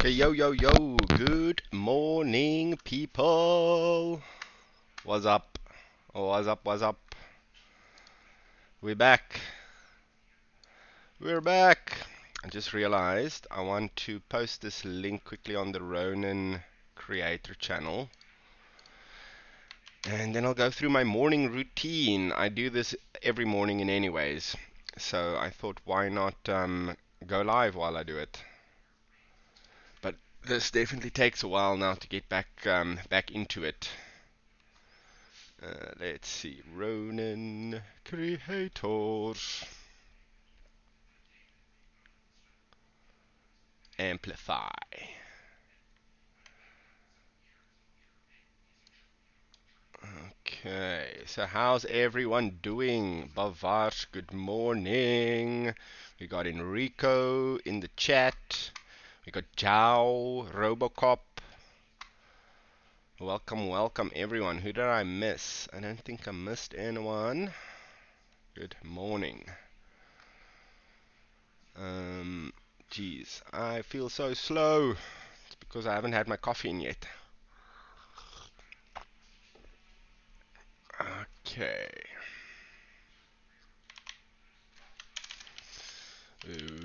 Okay, yo, good morning, people. What's up? What's up? We're back. We're back. I just realized I want to post this link quickly on the Ronin creator channel. And then I'll go through my morning routine. I do this every morning in anyways. So I thought, why not go live while I do it? But this definitely takes a while now to get back into it. Let's see, Ronin Creator Amplify. Okay, so how's everyone doing? Bavarch, good morning. We got Enrico in the chat. We got Jao, Robocop. Welcome everyone. Who did I miss? I don't think I missed anyone. Good morning. Geez, I feel so slow. It's because I haven't had my coffee in yet. Okay.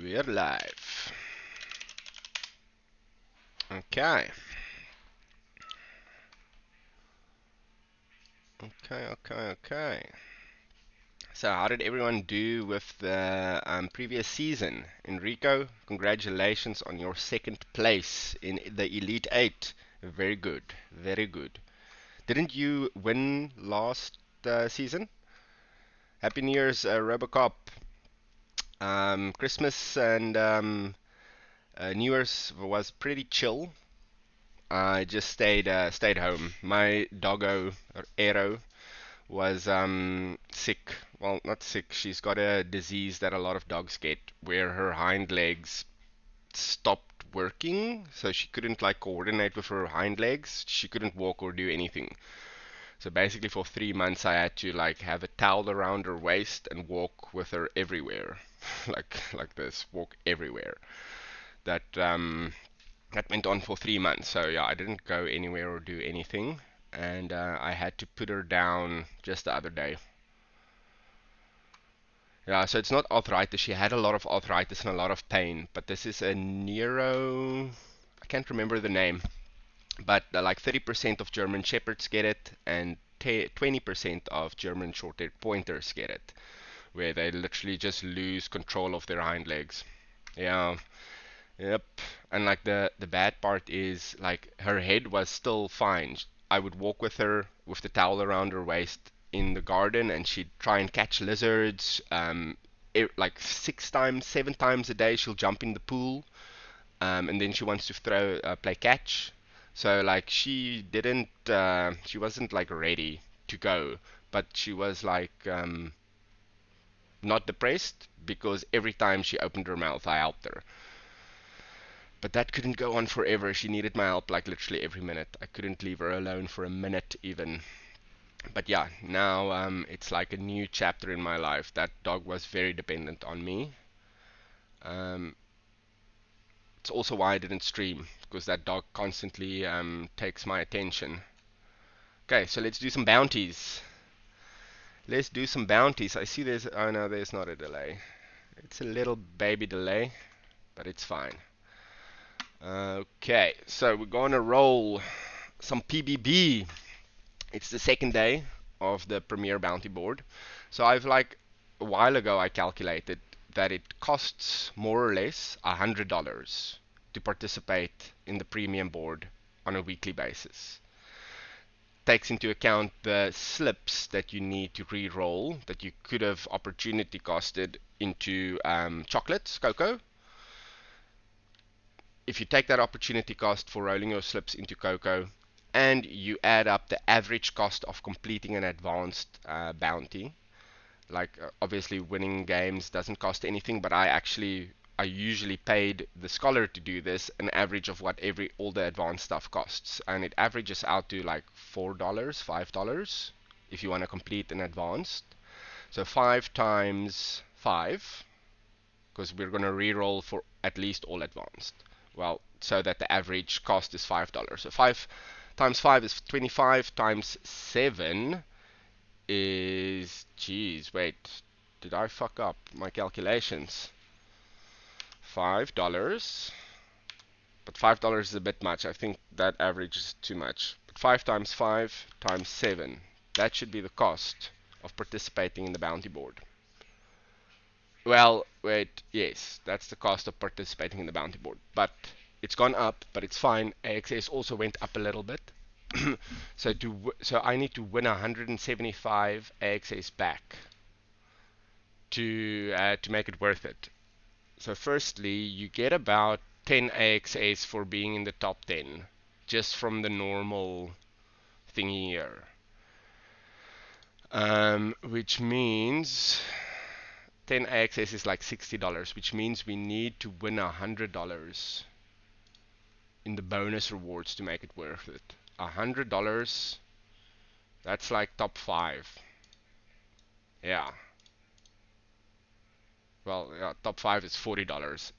We're live. Okay. Okay. So how did everyone do with the previous season? Enrico, congratulations on your second place in the Elite 8. Very good. Very good. Didn't you win last season? Happy New Year's, Robocop. Christmas and New Year's was pretty chill. I just stayed home. My doggo, or Arrow, was sick. Well, not sick. She's got a disease that a lot of dogs get, where her hind legs stopped working, so she couldn't like coordinate with her hind legs. She couldn't walk or do anything. So basically, for 3 months, I had to like have a towel around her waist and walk with her everywhere, like this, walk everywhere. That went on for 3 months. So yeah, I didn't go anywhere or do anything, and I had to put her down just the other day. Yeah, so it's not arthritis. She had a lot of arthritis and a lot of pain, but this is a neuro. I can't remember the name, but like 30% of German Shepherds get it, and 20% of German Short-haired Pointers get it, where they literally just lose control of their hind legs. Yeah, yep. And like the bad part is like her head was still fine. I would walk with her with the towel around her waist in the garden, and she'd try and catch lizards. Like 6 times, 7 times a day, she'll jump in the pool, and then she wants to play catch. So like she wasn't like ready to go, but she was like not depressed because every time she opened her mouth, I helped her. But that couldn't go on forever. She needed my help like literally every minute. I couldn't leave her alone for a minute even. But yeah, now it's like a new chapter in my life. That dog was very dependent on me. Um, it's also why I didn't stream, because that dog constantly takes my attention. Okay, so let's do some bounties. Let's do some bounties. I see there's, oh no, there's not a delay. It's a little baby delay, but it's fine. Okay, so we're gonna roll some PBB. It's the second day of the Premier Bounty Board. So I've like a while ago I calculated that it costs more or less $100 to participate in the premium board on a weekly basis. Takes into account the slips that you need to re-roll that you could have opportunity costed into chocolates, cocoa. If you take that opportunity cost for rolling your slips into cocoa, and you add up the average cost of completing an advanced bounty, like obviously winning games doesn't cost anything, but I usually paid the scholar to do this an average of what all the advanced stuff costs, and it averages out to like $4, $5 if you want to complete an advanced. So 5 times 5, because we're going to re-roll for at least all advanced. Well, so that the average cost is $5. So 5 times 5 is 25 times 7 is, geez, wait, did I fuck up my calculations? $5, but $5 is a bit much. I think that average is too much. But 5 times 5 times 7, that should be the cost of participating in the bounty board. Well, wait, yes, that's the cost of participating in the bounty board. But it's gone up, but it's fine. AXS also went up a little bit. So I need to win 175 AXS back to make it worth it. So firstly, you get about 10 AXS for being in the top 10, just from the normal thingy here. Which means 10 AXS is like $60, which means we need to win $100 in the bonus rewards to make it worth it. $100, that's like top 5. Yeah. Well, yeah, top 5 is $40.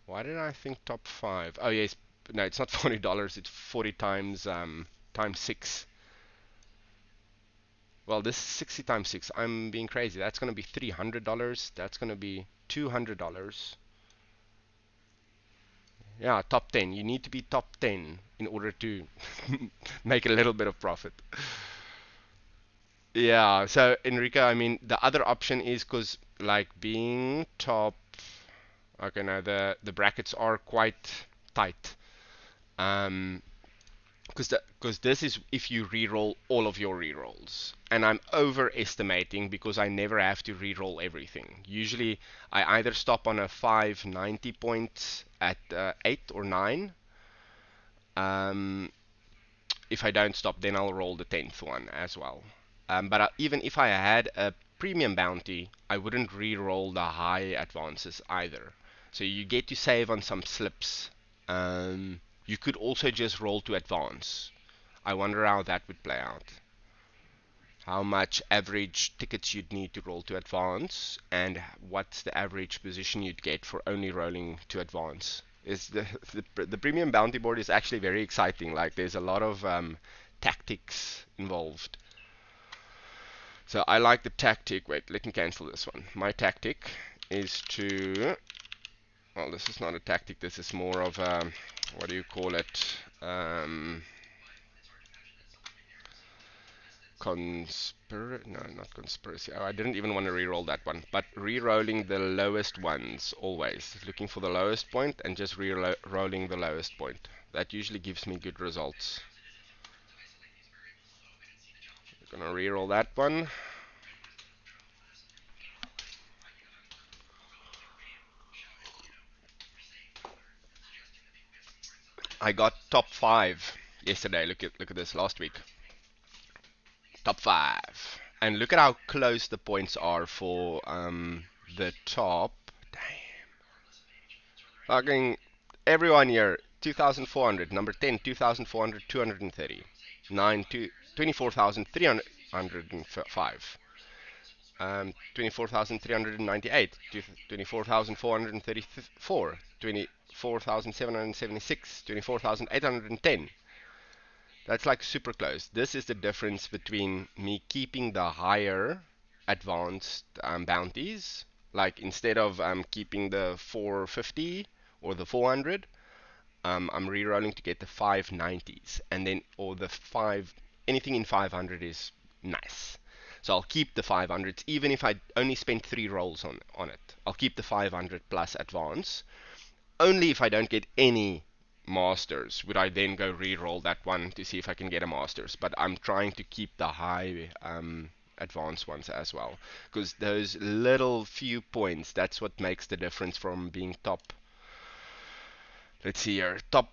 Why did I think top 5? Oh yes, no, it's not $40. It's 40 times 6. Well, this is 60 times 6. I'm being crazy. That's going to be $300. That's going to be $200. Yeah, top 10. You need to be top 10 in order to make a little bit of profit. Yeah, so Enrico, I mean, the other option is because like being top, okay, now the brackets are quite tight. Um, because this is if you re-roll all of your re-rolls, and I'm overestimating because I never have to re-roll everything. Usually I either stop on a 590 points at 8 or 9, Um, if I don't stop, then I'll roll the 10th one as well. But even if I had a premium bounty, I wouldn't re-roll the high advances either. So you get to save on some slips. You could also just roll to advance. I wonder how that would play out. How much average tickets you'd need to roll to advance, and what's the average position you'd get for only rolling to advance. Is the premium bounty board is actually very exciting. Like there's a lot of tactics involved. So I like the tactic. Wait, let me cancel this one. My tactic is to. Well, this is not a tactic. This is more of a. What do you call it? No, not conspiracy. Oh, I didn't even want to re-roll that one. But re-rolling the lowest ones always. Looking for the lowest point and just re-rolling the lowest point. That usually gives me good results. I'm gonna re-roll that one. I got top 5 yesterday. Look at this last week. Top 5. And look at how close the points are for the top. Damn. Fucking everyone here. 2,400. Number 10, 2,400, 230. 9, 24,305. 24,398. 24,434. 24,776. 24,810. That's like super close. This is the difference between me keeping the higher advanced bounties. Like instead of keeping the 450 or the 400, I'm re-rolling to get the 590s, and then or the anything in 500 is nice. So I'll keep the 500s even if I only spend 3 rolls on it. I'll keep the 500 plus advance. Only if I don't get any masters would I then go re-roll that one to see if I can get a masters. But I'm trying to keep the high advanced ones as well, because those little few points, that's what makes the difference from being top. Let's see here. Top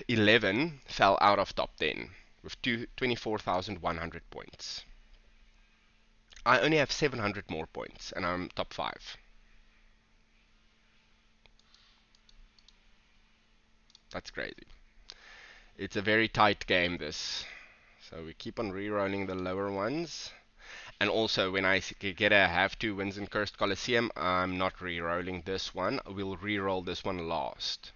11 fell out of top 10 with 24,100 points. I only have 700 more points and I'm top 5. That's crazy. It's a very tight game, this. So we keep on re-rolling the lower ones. And also, when I get a have 2 wins in Cursed Colosseum, I'm not re-rolling this one. We'll re-roll this one last.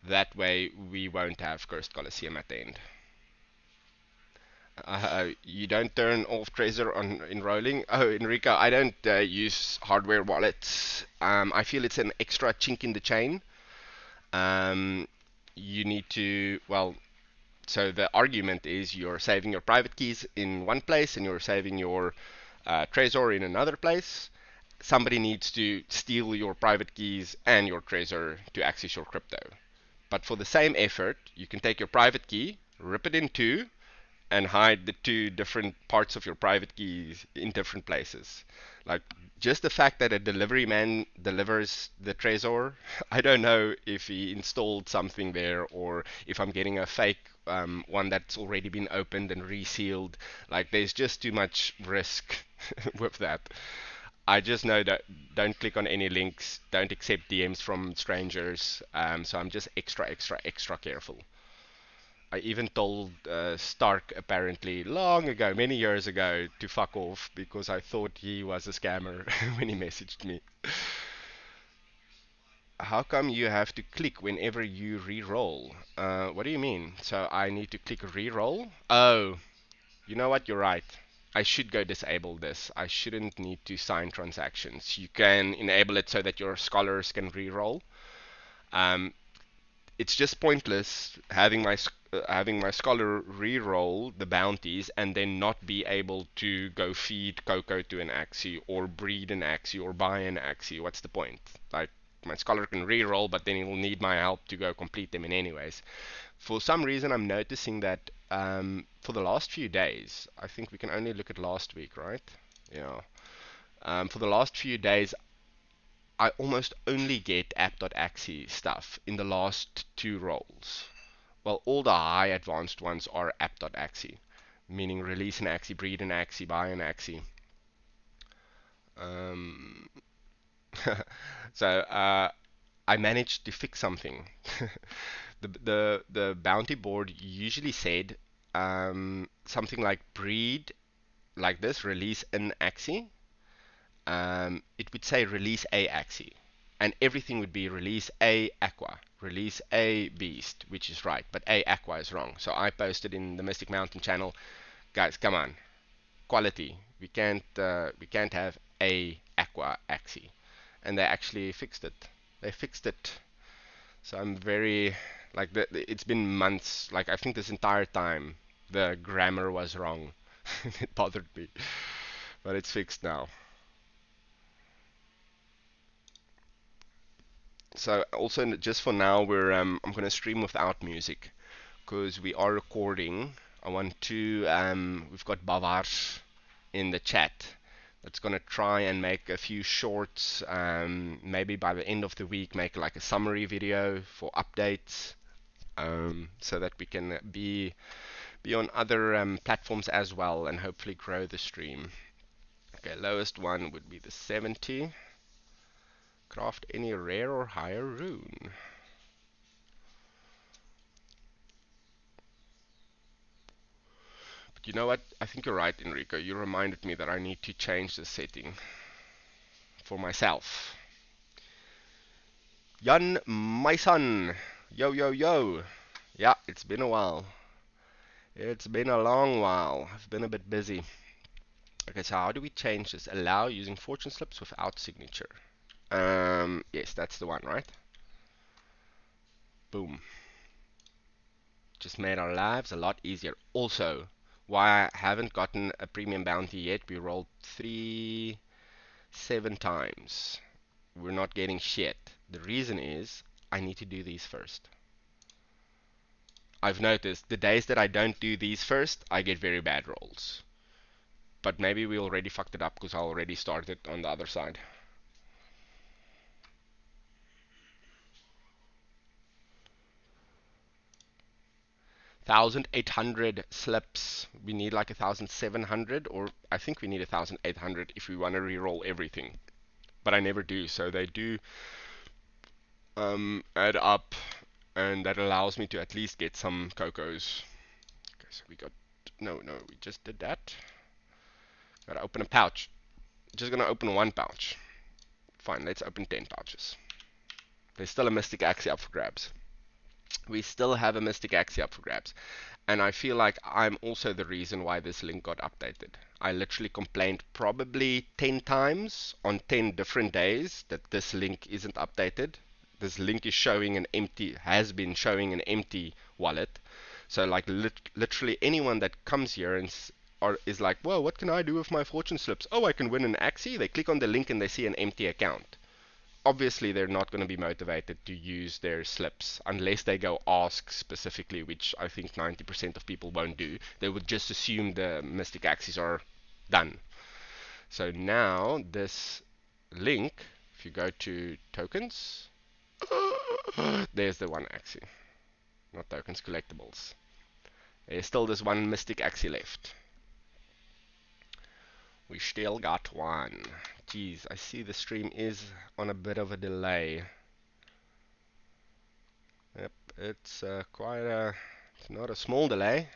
That way, we won't have Cursed Colosseum at the end. You don't turn off Trezor on enrolling. Oh, Enrico, I don't use hardware wallets. I feel it's an extra chink in the chain. You need to, well, so the argument is you're saving your private keys in one place and you're saving your Trezor in another place. Somebody needs to steal your private keys and your Trezor to access your crypto. But for the same effort, you can take your private key, rip it in two, and hide the 2 different parts of your private keys in different places. Like just the fact that a delivery man delivers the Trezor, I don't know if he installed something there or if I'm getting a fake one that's already been opened and resealed. Like there's just too much risk with that. I just know that don't click on any links, don't accept DMs from strangers. So I'm just extra careful. I even told Stark apparently long ago, many years ago, to fuck off because I thought he was a scammer when he messaged me. How come you have to click whenever you re-roll? What do you mean? So I need to click re-roll? Oh, you know what? You're right. I should go disable this. I shouldn't need to sign transactions. You can enable it so that your scholars can re-roll. Um, it's just pointless having my scholar re-roll the bounties and then not be able to go feed Coco to an Axie or breed an Axie or buy an Axie. What's the point? Like my scholar can re-roll, but then he'll need my help to go complete them in anyways. For some reason, I'm noticing that for the last few days, I think we can only look at last week, right? Yeah. For the last few days, I almost only get app.axie stuff in the last 2 rolls. well, all the high advanced ones are app.axie, meaning release an Axie, breed an Axie, buy an Axie. Um, so I managed to fix something. The bounty board usually said something like breed like this, release an Axie. It would say release a Axie, and everything would be release a Aqua, release a Beast, which is right, but a Aqua is wrong. So I posted in the Mystic Mountain channel, guys, come on, quality. We can't have a Aqua Axie, and they actually fixed it. They fixed it. So I'm very like it's been months. Like I think this entire time the grammar was wrong. It bothered me, but it's fixed now. So also just for now I'm gonna stream without music because we are recording. I want to we've got Bavars in the chat that's gonna try and make a few shorts. Maybe by the end of the week make like a summary video for updates. So that we can be on other platforms as well and hopefully grow the stream. Okay, lowest one would be the 70. Craft any rare or higher rune. But you know what? I think you're right, Enrico. You reminded me that I need to change the setting for myself. Jan, my son. Yo, yo, yo. Yeah, it's been a while. It's been a long while. I've been a bit busy. Okay, so how do we change this? Allow using fortune slips without signature. Yes, that's the one, right? Boom. Just made our lives a lot easier. Also, why I haven't gotten a premium bounty yet, we rolled 7 times. We're not getting shit. The reason is, I need to do these first. I've noticed the days that I don't do these first, I get very bad rolls. But maybe we already fucked it up because I already started on the other side. 1,800 slips. We need like 1,700, or I think we need 1,800 if we want to re-roll everything. But I never do, so they do add up, and that allows me to at least get some cocos. Okay, so we got no, we just did that. Gotta open a pouch. Just gonna open one pouch. Fine, let's open 10 pouches. There's still a Mystic Axie up for grabs. We still have a Mystic Axie up for grabs. And I feel like I'm also the reason why this link got updated. I literally complained probably 10 times on 10 different days that this link isn't updated. This link is showing an empty, has been showing an empty wallet. So like literally anyone that comes here and is like, well, what can I do with my fortune slips? Oh, I can win an Axie. They click on the link and they see an empty account. Obviously they're not going to be motivated to use their slips unless they go ask specifically, which I think 90% of people won't do. They would just assume the Mystic Axies are done. So now this link, if you go to tokens, there's the one Axie. Not tokens, collectibles. There's still this one Mystic Axie left. We still got one. Geez, I see the stream is on a bit of a delay. Yep, it's quite a, it's not a small delay.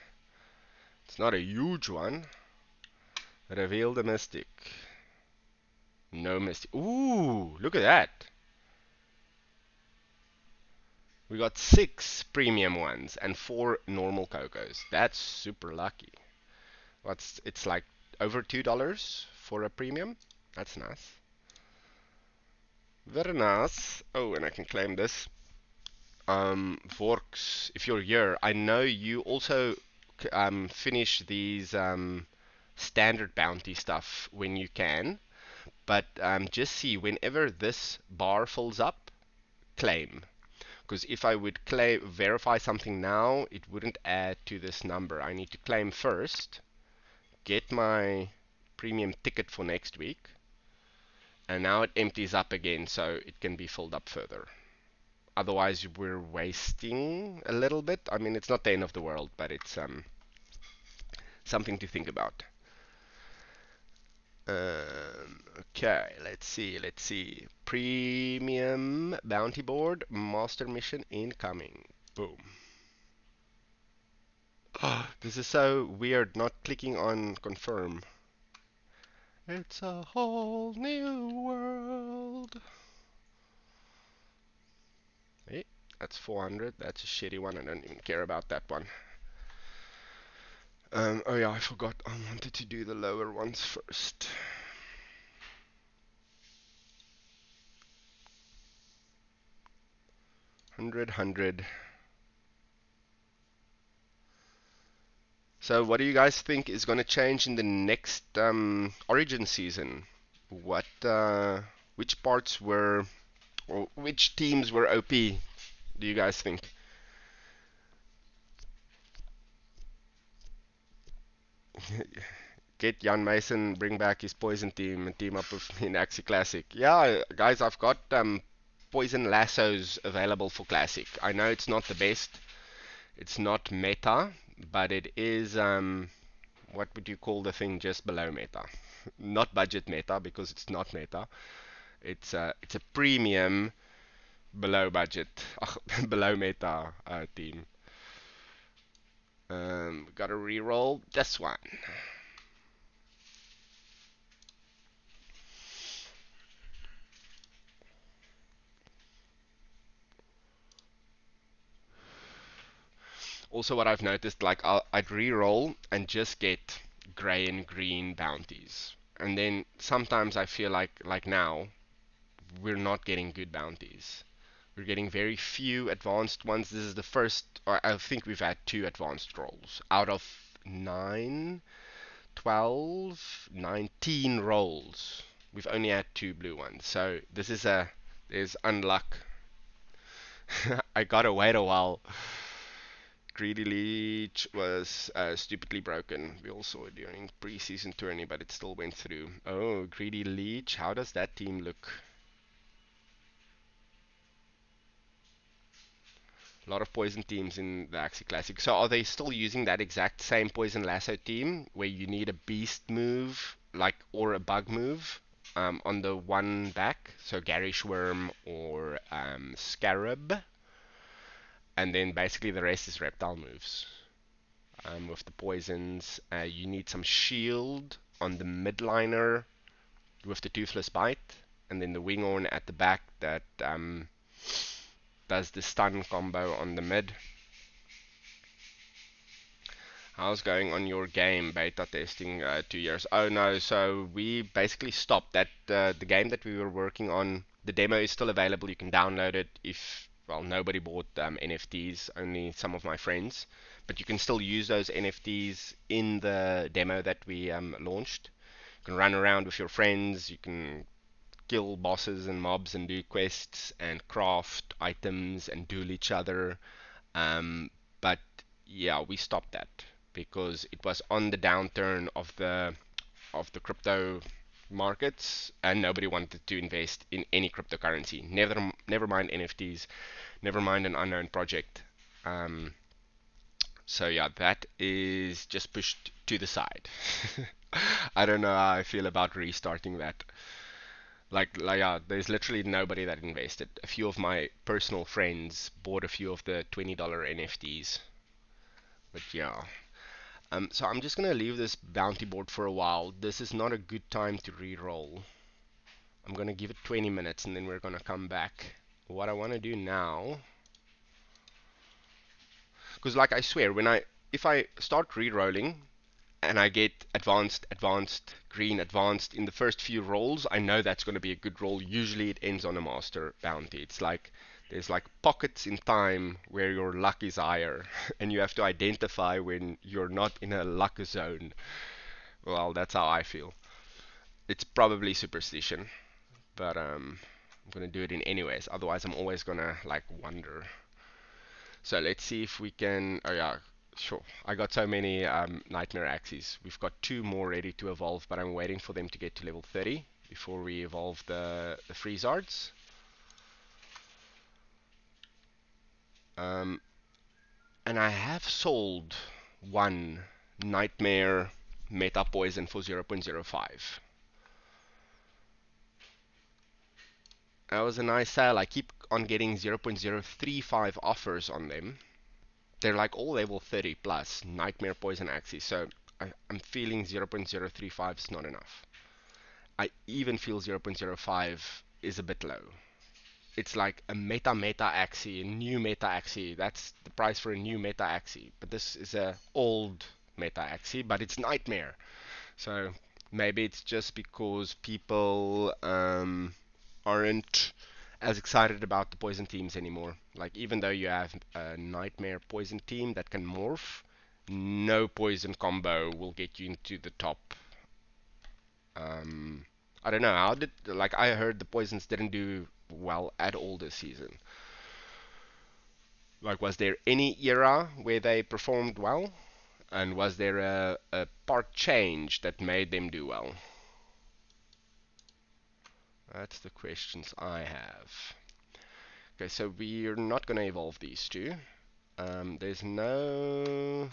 It's not a huge one. Reveal the Mystic. No Mystic. Ooh, look at that. We got 6 premium ones and 4 normal cocos. That's super lucky. It's like over $2 for a premium. That's nice. Very nice. Oh, and I can claim this. Vorks, if you're here, I know you also finish these standard bounty stuff when you can, but just see whenever this bar fills up, claim. Because if I would verify something now, it wouldn't add to this number. I need to claim first, get my premium ticket for next week, and now it empties up again, so it can be filled up further. Otherwise, we're wasting a little bit. I mean, it's not the end of the world, but it's something to think about. Okay, let's see. Premium bounty board, master mission incoming. Boom. This is so weird, not clicking on confirm. It's a whole new world. Hey, that's 400. That's a shitty one. I don't even care about that one. Oh yeah, I forgot. I wanted to do the lower ones first. 100. So what do you guys think is going to change in the next Origin season? Which parts were, or which teams were OP, do you guys think? Get Jan Mason, bring back his poison team, and team up with me in Axie Classic. Yeah, guys, I've got poison lassos available for Classic. I know it's not the best, it's not meta, but it is what would you call the thing just below meta? Not budget meta because it's not meta. It's a premium below budget, below meta team. Gotta reroll this one. Also, what I've noticed, like I'd re-roll and just get gray and green bounties, and then sometimes I feel like now we're not getting good bounties. We're getting very few advanced ones. This is the first, or I think we've had 2 advanced rolls out of 9, 12, 19 rolls. We've only had 2 blue ones, so there's unluck. I gotta wait a while. Greedy Leech was stupidly broken. We all saw it during preseason tourney, but it still went through. Oh, Greedy Leech. How does that team look? A lot of poison teams in the Axie Classic. So are they still using that exact same poison lasso team where you need a beast move, like, or a bug move on the one back? So Garish Worm or Scarab, and then basically the rest is reptile moves. With the poisons. You need some shield on the midliner with the Toothless Bite, and then the Winghorn at the back that does the stun combo on the mid. How's going on your game beta testing 2 years? Oh no, so we basically stopped that. The game that we were working on, the demo is still available. You can download it if, well, nobody bought NFTs, only some of my friends. But you can still use those NFTs in the demo that we launched. You can run around with your friends, you can kill bosses and mobs and do quests and craft items and duel each other. But yeah, we stopped that because it was on the downturn of the crypto markets, and nobody wanted to invest in any cryptocurrency. Never mind NFTs, never mind an unknown project. Um, so yeah, that is just pushed to the side. I don't know how I feel about restarting that. Like yeah, there's literally nobody that invested. A few of my personal friends bought a few of the $20 NFTs. But yeah. So I'm just gonna leave this bounty board for a while. This is not a good time to re-roll. I'm gonna give it 20 minutes and then we're gonna come back. What I wanna do now, because like I swear, if I start re-rolling and I get advanced, green, advanced in the first few rolls, I know that's going to be a good roll. Usually it ends on a master bounty. It's like there's like pockets in time where your luck is higher, and you have to identify when you're not in a luck zone. Well, that's how I feel. It's probably superstition, but I'm gonna do it in anyways. Otherwise, I'm always gonna like wonder. So let's see if we can. Oh yeah, sure. I got so many Nightmare Axies. We've got 2 more ready to evolve, but I'm waiting for them to get to level 30 before we evolve the Freezards. Um, and I have sold one Nightmare Meta Poison for 0.05. That was a nice sale. I keep on getting 0.035 offers on them. They're like all level 30 plus Nightmare Poison Axie, so I'm feeling 0.035 is not enough. I even feel 0.05 is a bit low. It's like a meta Axie, a new meta Axie. That's the price for a new meta Axie. But this is a old meta Axie, but it's Nightmare. So maybe it's just because people aren't as excited about the poison teams anymore. Like even though you have a Nightmare poison team that can morph, no poison combo will get you into the top. Um, I don't know. How did like I heard the poisons didn't do well at all this season. Like was there any era where they performed well? And was there a part change that made them do well? That's the questions I have. Okay, so we're not going to evolve these two. There's no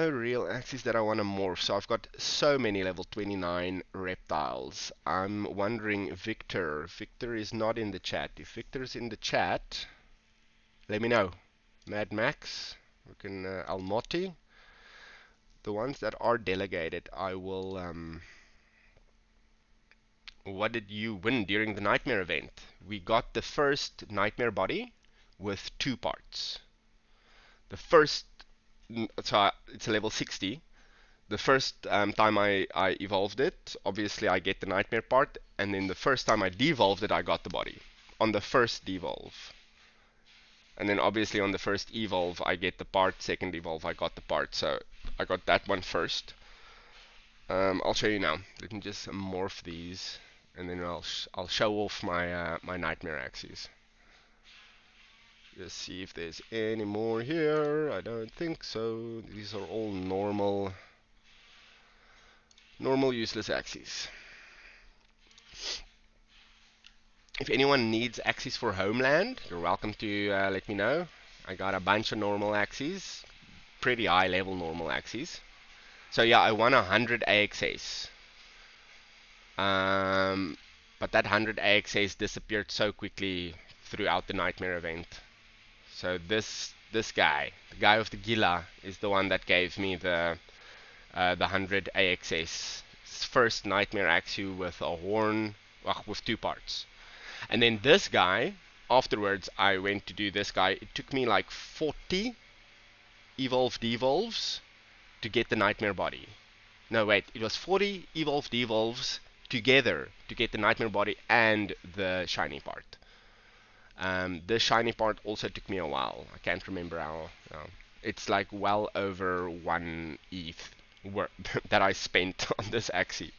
real axes that I want to morph. So I've got so many level 29 reptiles. I'm wondering, Victor. Victor is not in the chat. If Victor's in the chat, let me know. Mad Max, we can Almotti. The ones that are delegated, I will. What did you win during the Nightmare event? We got the first Nightmare body with 2 parts. The first, so it's a level 60. The first time I evolved it, obviously I get the Nightmare part, and then the first time I devolved it, I got the body. On the first devolve. And then obviously on the first evolve, I get the part, second evolve, I got the part. So I got that one first. I'll show you now. Let me just morph these, and then I'll show off my my Nightmare Axies. Just see if there's any more here. I don't think so. These are all normal useless Axies. If anyone needs Axies for Homeland, you're welcome to let me know. I got a bunch of normal Axies, pretty high level normal Axies. So yeah, I won 100 AXS. But that 100 AXS disappeared so quickly throughout the Nightmare event. So this guy, the guy with the Gila, is the one that gave me the 100 AXS. It's first Nightmare Axie with a horn, with 2 parts. And then this guy, afterwards I went to do this guy. It took me like 40 devolves to get the Nightmare body. No, wait, it was 40 devolves together to get the Nightmare body and the shiny part. The shiny part also took me a while. I can't remember how. It's like well over 1 ETH that I spent on this Axie.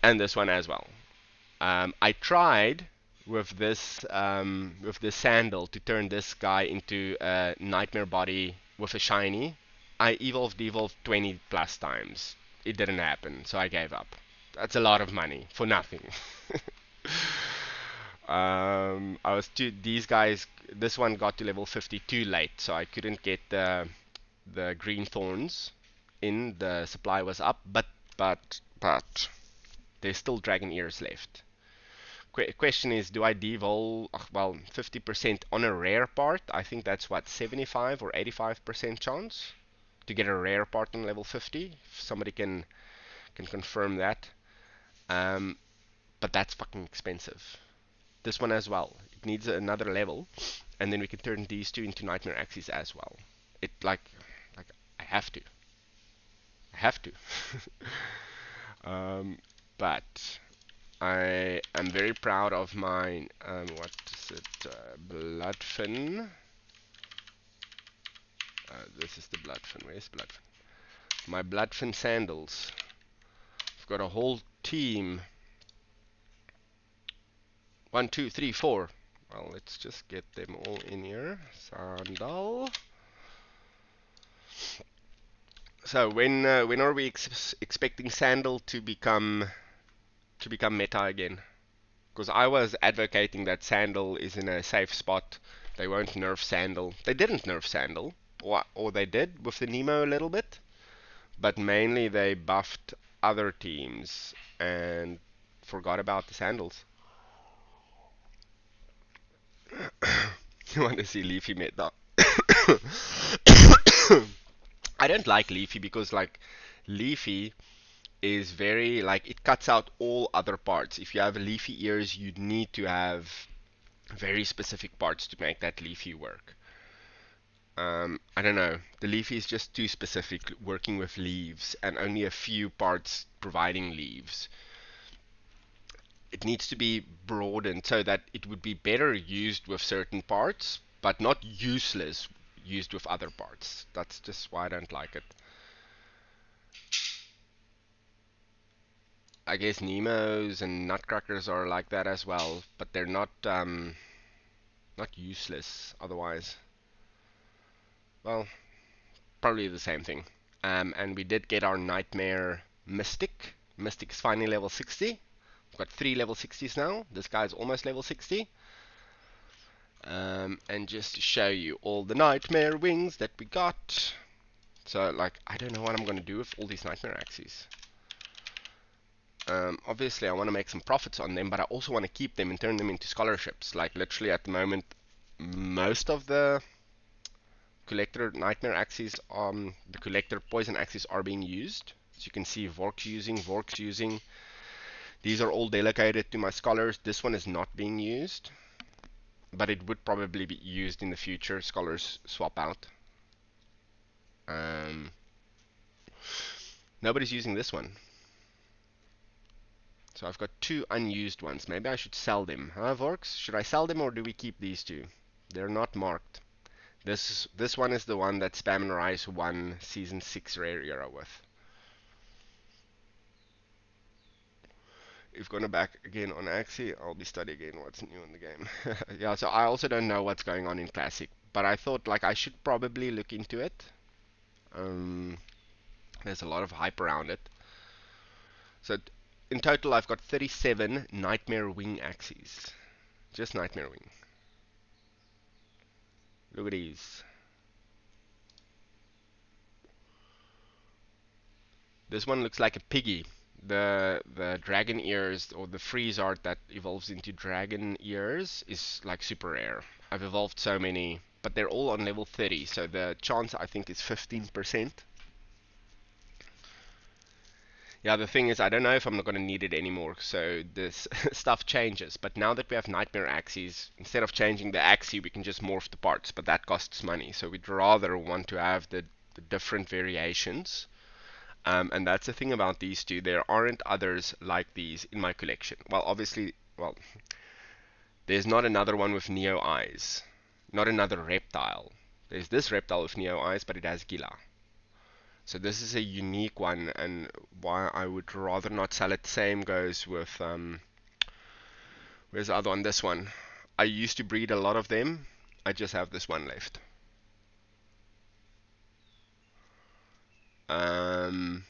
And this one as well. I tried with this sandal to turn this guy into a Nightmare body with a shiny. I devolved 20 plus times. It didn't happen, so I gave up. That's a lot of money for nothing. These guys, this one got to level 52 late, so I couldn't get the green thorns in. The supply was up, but there's still dragon ears left. Question is, do I devolve, well, 50% on a rare part? I think that's what, 75 or 85% chance to get a rare part on level 50. If somebody can confirm that. But that's fucking expensive. This one as well. It needs another level, and then we can turn these two into Nightmare Axes as well. It like I have to. I have to. But I am very proud of my what is it? Bloodfin. This is the Bloodfin. Where's Bloodfin? My Bloodfin sandals. I've got a whole team. 1, 2, 3, 4. Well, let's just get them all in here. Sandal. So when are we expecting Sandal to become meta again? Because I was advocating that Sandal is in a safe spot. They won't nerf Sandal. They didn't nerf Sandal, or they did with the Nemo a little bit, but mainly they buffed other teams and forgot about the Sandals. You want to see Leafy meta? I don't like Leafy because like Leafy is very like it cuts out all other parts. If you have leafy ears, you need to have very specific parts to make that leafy work. I don't know. The leafy is just too specific, working with leaves and only a few parts providing leaves. It needs to be broadened so that it would be better used with certain parts, but not useless used with other parts. That's just why I don't like it. I guess Nemos and Nutcrackers are like that as well, but they're not useless otherwise. Well, probably the same thing. And we did get our Nightmare Mystic. Mystic is finally level 60. We've got 3 level 60s now. This guy's almost level 60. And just to show you all the Nightmare wings that we got. So, like, I don't know what I'm going to do with all these Nightmare Axies. Obviously, I want to make some profits on them, but I also want to keep them and turn them into scholarships. Like, literally at the moment, most of the collector nightmare axes, the collector poison axes are being used. As you can see, Vork's using. These are all delegated to my scholars. This one is not being used, but it would probably be used in the future. Scholars swap out. Nobody's using this one. So I've got 2 unused ones. Maybe I should sell them. Huh, Vorks? Should I sell them or do we keep these 2? They're not marked. This one is the one that Spam and Rise won Season 6 Rare Era with. If going back again on Axie, I'll be studying again what's new in the game. Yeah, so I also don't know what's going on in Classic, but I thought like I should probably look into it. There's a lot of hype around it. So in total, I've got 37 Nightmare Wing Axies. Just Nightmare Wing. Look at these. This one looks like a piggy. The dragon ears or the freeze art that evolves into dragon ears is like super rare. I've evolved so many, but they're all on level 30, so the chance I think is 15%. Yeah, the thing is I don't know if I'm not going to need it anymore, so this stuff changes. But now that we have Nightmare Axies, instead of changing the Axie, we can just morph the parts, but that costs money. So we'd rather want to have the different variations. And that's the thing about these 2. There aren't others like these in my collection. Well, obviously, well, there's not another one with Neo eyes. Not another reptile. There's this reptile with Neo eyes, but it has Gila. So this is a unique one, and why I would rather not sell it. Same goes with, where's the other one? This one. I used to breed a lot of them. I just have this one left.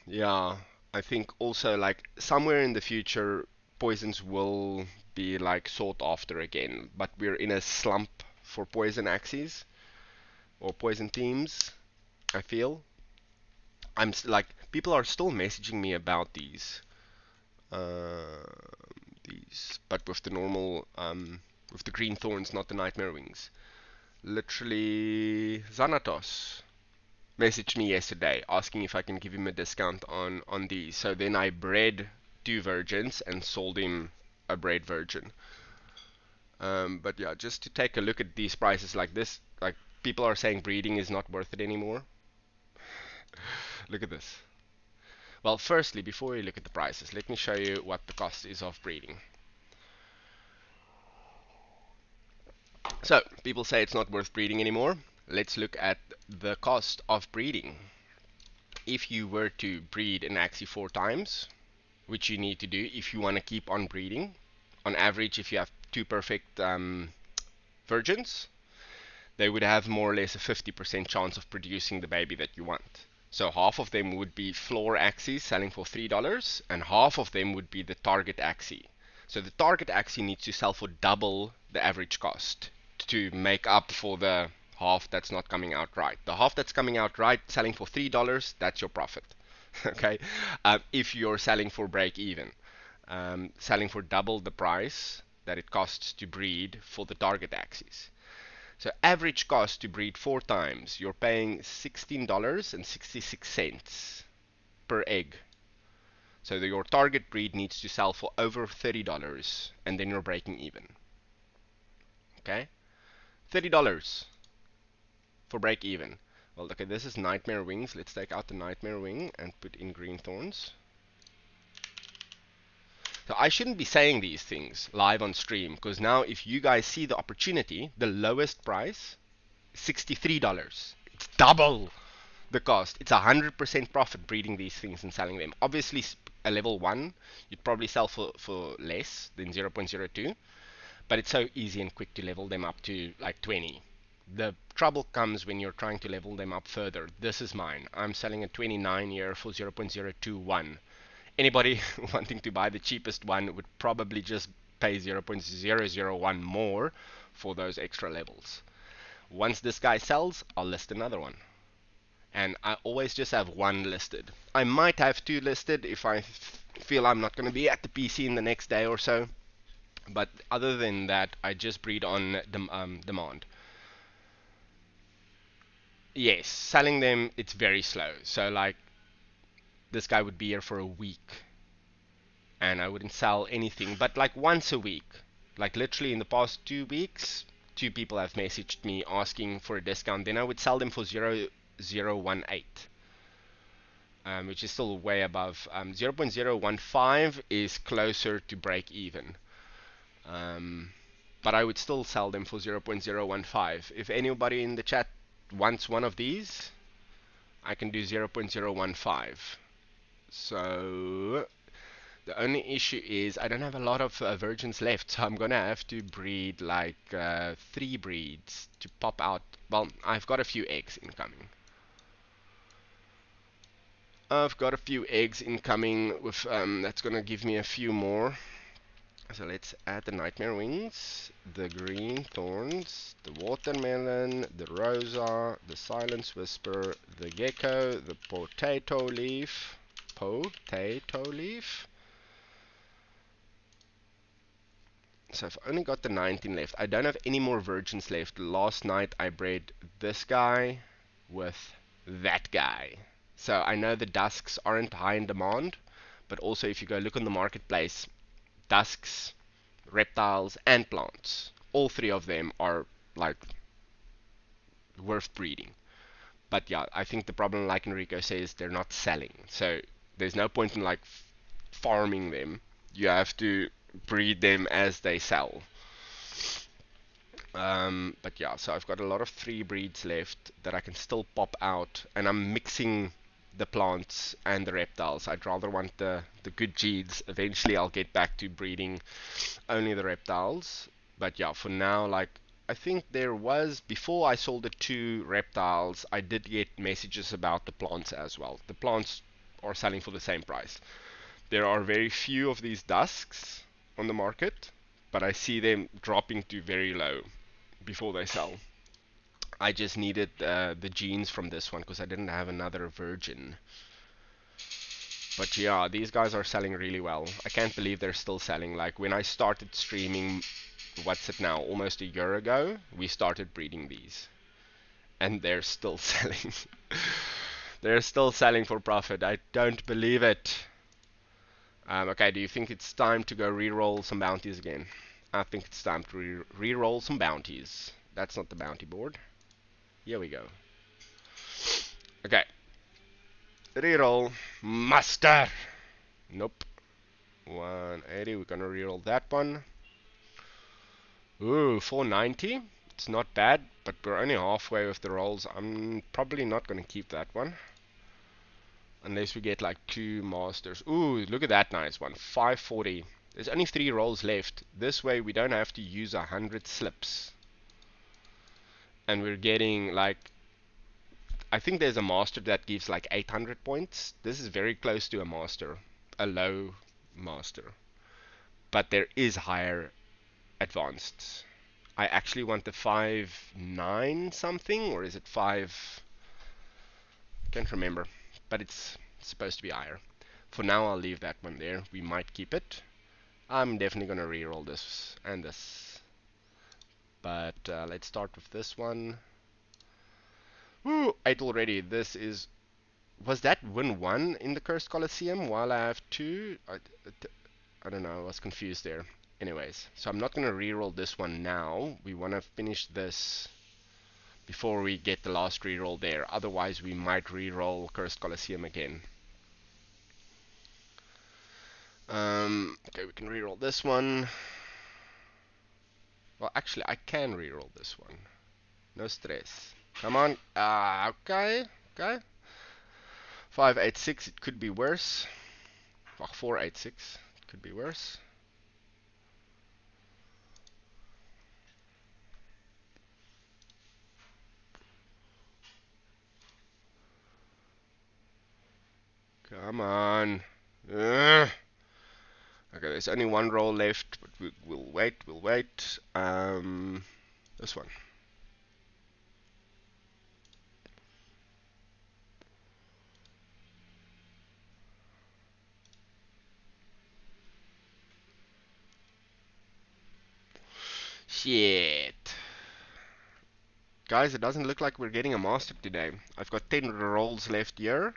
Yeah, I think also like somewhere in the future, poisons will be like sought after again, but we're in a slump for poison axes or poison teams. I feel like people are still messaging me about uh, but with the normal, with the green thorns, not the nightmare wings. Literally, Xanatos messaged me yesterday asking if I can give him a discount on these. So then I bred 2 virgins and sold him a bred virgin. But yeah, just to take a look at these prices like this, like people are saying breeding is not worth it anymore. Look at this. Well, firstly, before we look at the prices, let me show you what the cost is of breeding. So, people say it's not worth breeding anymore. Let's look at the cost of breeding. If you were to breed an Axie 4 times, which you need to do if you want to keep on breeding, on average, if you have 2 perfect virgins, they would have more or less a 50% chance of producing the baby that you want. So half of them would be floor Axies selling for $3, and half of them would be the target Axie. So the target Axie needs to sell for double the average cost to make up for the half that's not coming out right. The half that's coming out right, selling for $3, that's your profit. Okay, if you're selling for break even, selling for double the price that it costs to breed for the target Axies. So average cost to breed 4 times, you're paying $16.66 per egg. So your target breed needs to sell for over $30, and then you're breaking even. Okay, $30 for break even. Well, okay, this is nightmare wings. Let's take out the nightmare wing and put in green thorns. So I shouldn't be saying these things live on stream, because now if you guys see the opportunity, the lowest price, $63. It's double the cost. It's 100% profit breeding these things and selling them. Obviously, a level 1, you'd probably sell for less than 0.02, but it's so easy and quick to level them up to like 20. The trouble comes when you're trying to level them up further. This is mine. I'm selling a 29 year for 0.021. Anybody wanting to buy the cheapest one would probably just pay 0.001 more for those extra levels. Once this guy sells, I'll list another one. And I always just have one listed. I might have 2 listed if I feel I'm not going to be at the PC in the next day or so. But other than that, I just breed on demand. Yes, selling them, it's very slow. So like, this guy would be here for a week and I wouldn't sell anything but like once a week. Like literally in the past 2 weeks, 2 people have messaged me asking for a discount. Then I would sell them for 0.018, which is still way above. 0.015 is closer to break even. But I would still sell them for 0.015. If anybody in the chat wants one of these, I can do 0.015. So the only issue is I don't have a lot of virgins left, so I'm gonna have to breed like 3 breeds to pop out. Well, I've got a few eggs incoming. I've got a few eggs incoming with that's gonna give me a few more. So let's add the nightmare wings, the green thorns, the watermelon, the rosa, the silence whisper, the gecko, the potato leaf. So I've only got the 19 left. I don't have any more virgins left. Last night I bred this guy with that guy. So I know the dusks aren't high in demand, but also if you go look on the marketplace, dusks, reptiles, and plants, all 3 of them are like worth breeding. But yeah, I think the problem, like Enrico says, they're not selling. So there's no point in like farming them. You have to breed them as they sell. But yeah, so I've got a lot of 3 breeds left that I can still pop out, and I'm mixing the plants and the reptiles. I'd rather want the good genes. Eventually I'll get back to breeding only the reptiles. But yeah, for now, like, I think there was, before I sold the 2 reptiles, I did get messages about the plants as well. The plants are selling for the same price. There are very few of these dusks on the market, but I see them dropping to very low before they sell. I just needed the genes from this one because I didn't have another virgin. But yeah, these guys are selling really well. I can't believe they're still selling. Like when I started streaming, what's it now, almost a year ago, we started breeding these. And they're still selling. They're still selling for profit. I don't believe it. Okay, do you think it's time to go re-roll some bounties again? I think it's time to re-roll some bounties. That's not the bounty board. Here we go. Okay. Reroll. Master. Nope. 180. We're gonna reroll that one. Ooh, 490. It's not bad, but we're only halfway with the rolls. I'm probably not gonna keep that one. Unless we get like 2 masters. Ooh, look at that nice one. 540. There's only 3 rolls left. This way we don't have to use 100 slips. And we're getting like, I think there's a master that gives like 800 points. This is very close to a master. A low master. but there is higher advanced. I actually want the 5.9 something, or is it 5? Can't remember, but it's supposed to be higher. For now, I'll leave that one there. We might keep it. I'm definitely gonna reroll this and this, but let's start with this one. Ooh, 8 already. This is. Was that win 1 in the Cursed Colosseum while I have 2? I don't know, I was confused there. Anyways, so I'm not going to reroll this one now. We want to finish this before we get the last reroll there. Otherwise, we might reroll Cursed Colosseum again. Okay, we can reroll this one. Well, actually, I can reroll this one. No stress. Come on. Okay. Okay. 586, it could be worse. Oh, 486, it could be worse. Come on. Ugh. Okay, there's only one roll left, but we'll wait, we'll wait. This one. Shit. Guys, it doesn't look like we're getting a master today. I've got 10 rolls left here.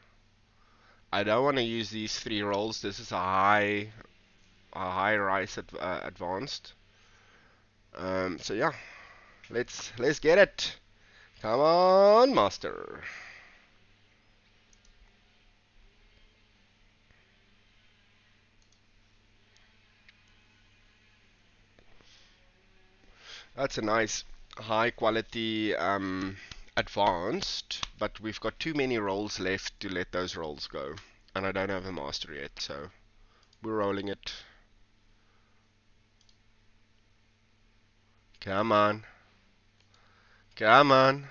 I don't want to use these 3 rolls. This is a high rise advanced. So yeah, let's get it. Come on, master. That's a nice high quality advanced, but we've got too many rolls left to let those rolls go. And I don't have a master yet, so we're rolling it. Come on. Come on.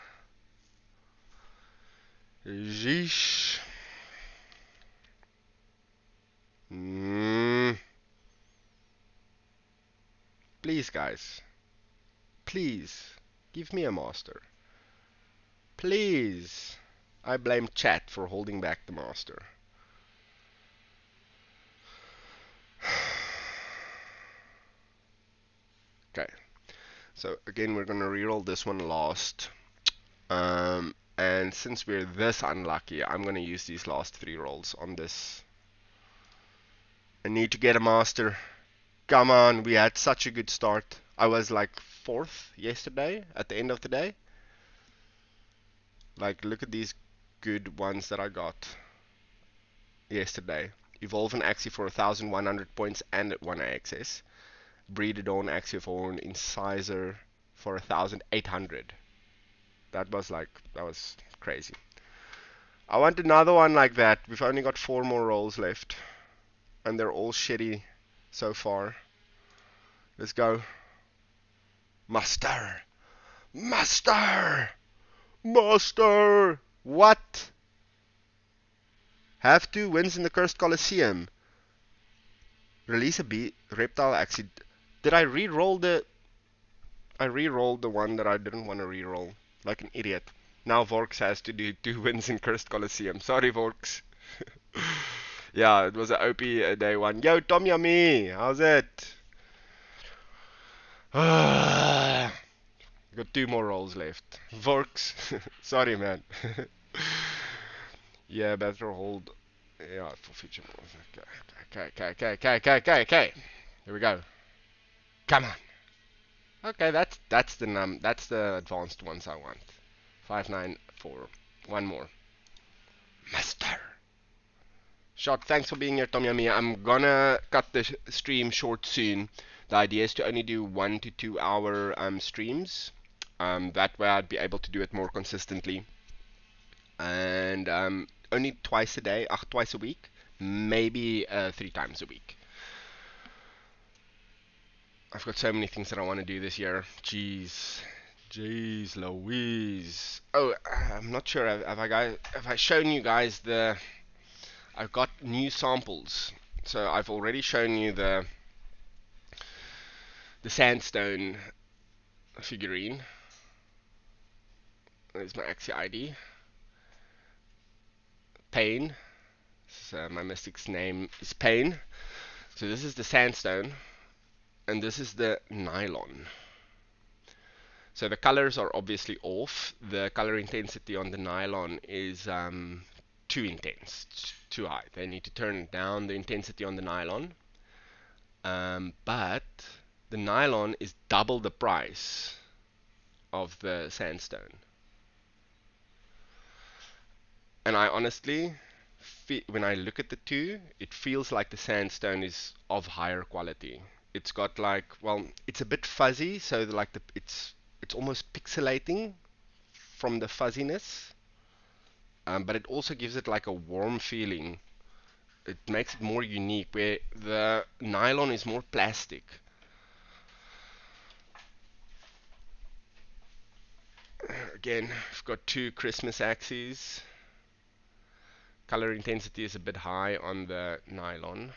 Jeesh. Please, guys. Please. Give me a master. Please. I blame chat for holding back the master. Okay. So again, we're gonna reroll this one last. And since we're this unlucky, I'm gonna use these last 3 rolls on this. I need to get a master. Come on, we had such a good start. I was like 4th yesterday at the end of the day. Like, look at these good ones that I got yesterday. Evolve an Axie for 1,100 points and 1 access. Breeded on Axie of Horn Incisor for 1,800. That was crazy. I want another one like that. We've only got 4 more rolls left. And they're all shitty so far. Let's go. Master! Master! Master! What? Have 2 wins in the Cursed Colosseum. Release a reptile Axie. Did I re-roll I re-rolled the one that I didn't want to re-roll. Like an idiot. Now Vorks has to do 2 wins in Cursed Colosseum. Sorry, Vorks. Yeah, it was an OP day 1. Yo, Tom Yummy! How's it? Got 2 more rolls left. Vorks. Sorry, man. Yeah, better hold. Yeah, for future rolls. Okay. Here we go. Come on. Okay, that's the advanced ones I want. 594. One more. Master. Shot, thanks for being here, Tom Yami. I'm gonna cut the stream short soon. The idea is to only do 1 to 2 hour streams. That way I'd be able to do it more consistently. And only twice a day, twice a week, maybe 3 times a week. I've got so many things that I want to do this year. Jeez Louise. Oh, I'm not sure. Have I shown you guys I've got new samples. So I've already shown you the sandstone figurine. There's my Axie ID. Pain. So my mystic's name is Pain. So this is the sandstone, and this is the nylon. So the colors are obviously off. The color intensity on the nylon is too intense, too high. They need to turn down the intensity on the nylon. But the nylon is double the price of the sandstone. And I honestly, when I look at the two, it feels like the sandstone is of higher quality. It's got like, well, it's a bit fuzzy, so like it's almost pixelating from the fuzziness, but it also gives it like a warm feeling. It makes it more unique, where the nylon is more plastic. Again, I've got two Christmas Axies. Color intensity is a bit high on the nylon.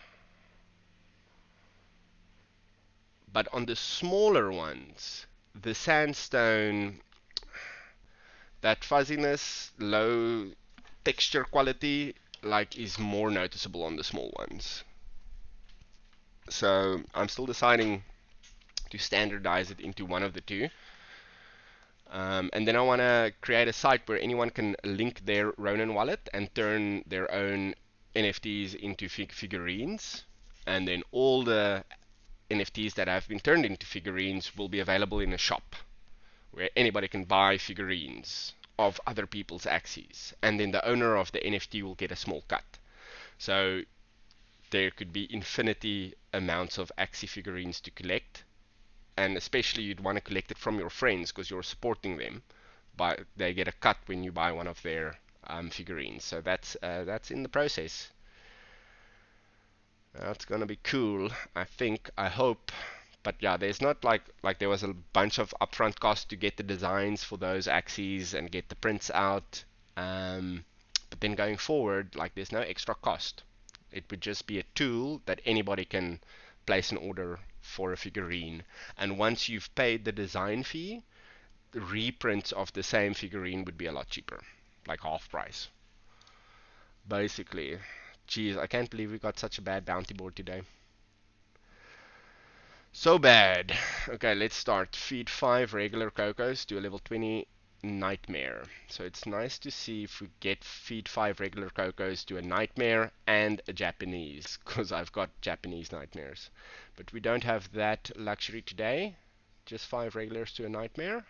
But on the smaller ones, the sandstone, that fuzziness, low texture quality, like is more noticeable on the small ones. So I'm still deciding to standardize it into one of the two. And then I want to create a site where anyone can link their Ronin wallet and turn their own NFTs into figurines. And then all the NFTs that have been turned into figurines will be available in a shop where anybody can buy figurines of other people's Axies. And then the owner of the NFT will get a small cut. So there could be infinity amounts of Axie figurines to collect. And especially you'd want to collect it from your friends because you're supporting them. But they get a cut when you buy one of their figurines. So that's in the process. That's gonna be cool, I think, I hope. But yeah, there's not like there was a bunch of upfront costs to get the designs for those Axies and get the prints out. But then going forward, like there's no extra cost. It would just be a tool that anybody can place an order for a figurine. And once you've paid the design fee, the reprints of the same figurine would be a lot cheaper, like half price. Basically, geez, I can't believe we got such a bad bounty board today. So bad. Okay, let's start. Feed 5 regular Cocos to a level 20 Nightmare. So it's nice to see if we get feed 5 regular Cocos to a Nightmare and a Japanese, because I've got Japanese Nightmares. But we don't have that luxury today. Just 5 regulars to a Nightmare.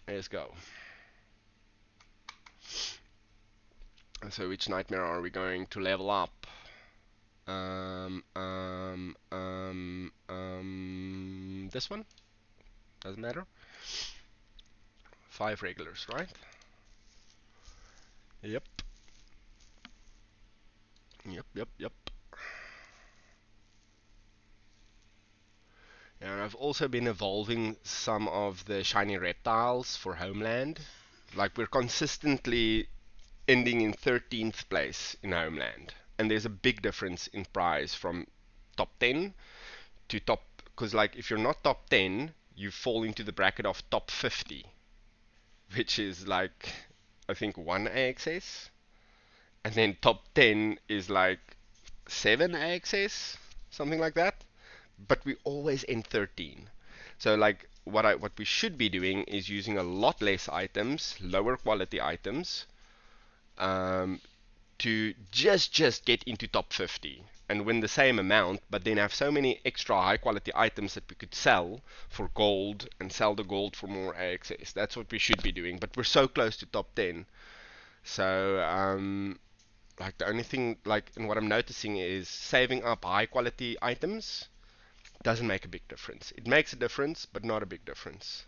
Let's go. So which Nightmare are we going to level up? This one? Doesn't matter. 5 regulars, right? Yep. Yep. And I've also been evolving some of the shiny reptiles for Homeland. Like we're consistently ending in 13th place in Homeland. And there's a big difference in prize from top 10 to top, because like if you're not top 10, you fall into the bracket of top 50, which is like I think 1 AXS, and then top 10 is like 7 AXS, something like that. But we always end 13. So like what we should be doing is using a lot less items, lower quality items, to just get into top 50 and win the same amount, but then have so many extra high quality items that we could sell for gold and sell the gold for more AXS. That's what we should be doing, but we're so close to top 10. So like the only thing, like, and what I'm noticing is saving up high quality items doesn't make a big difference. It makes a difference, but not a big difference.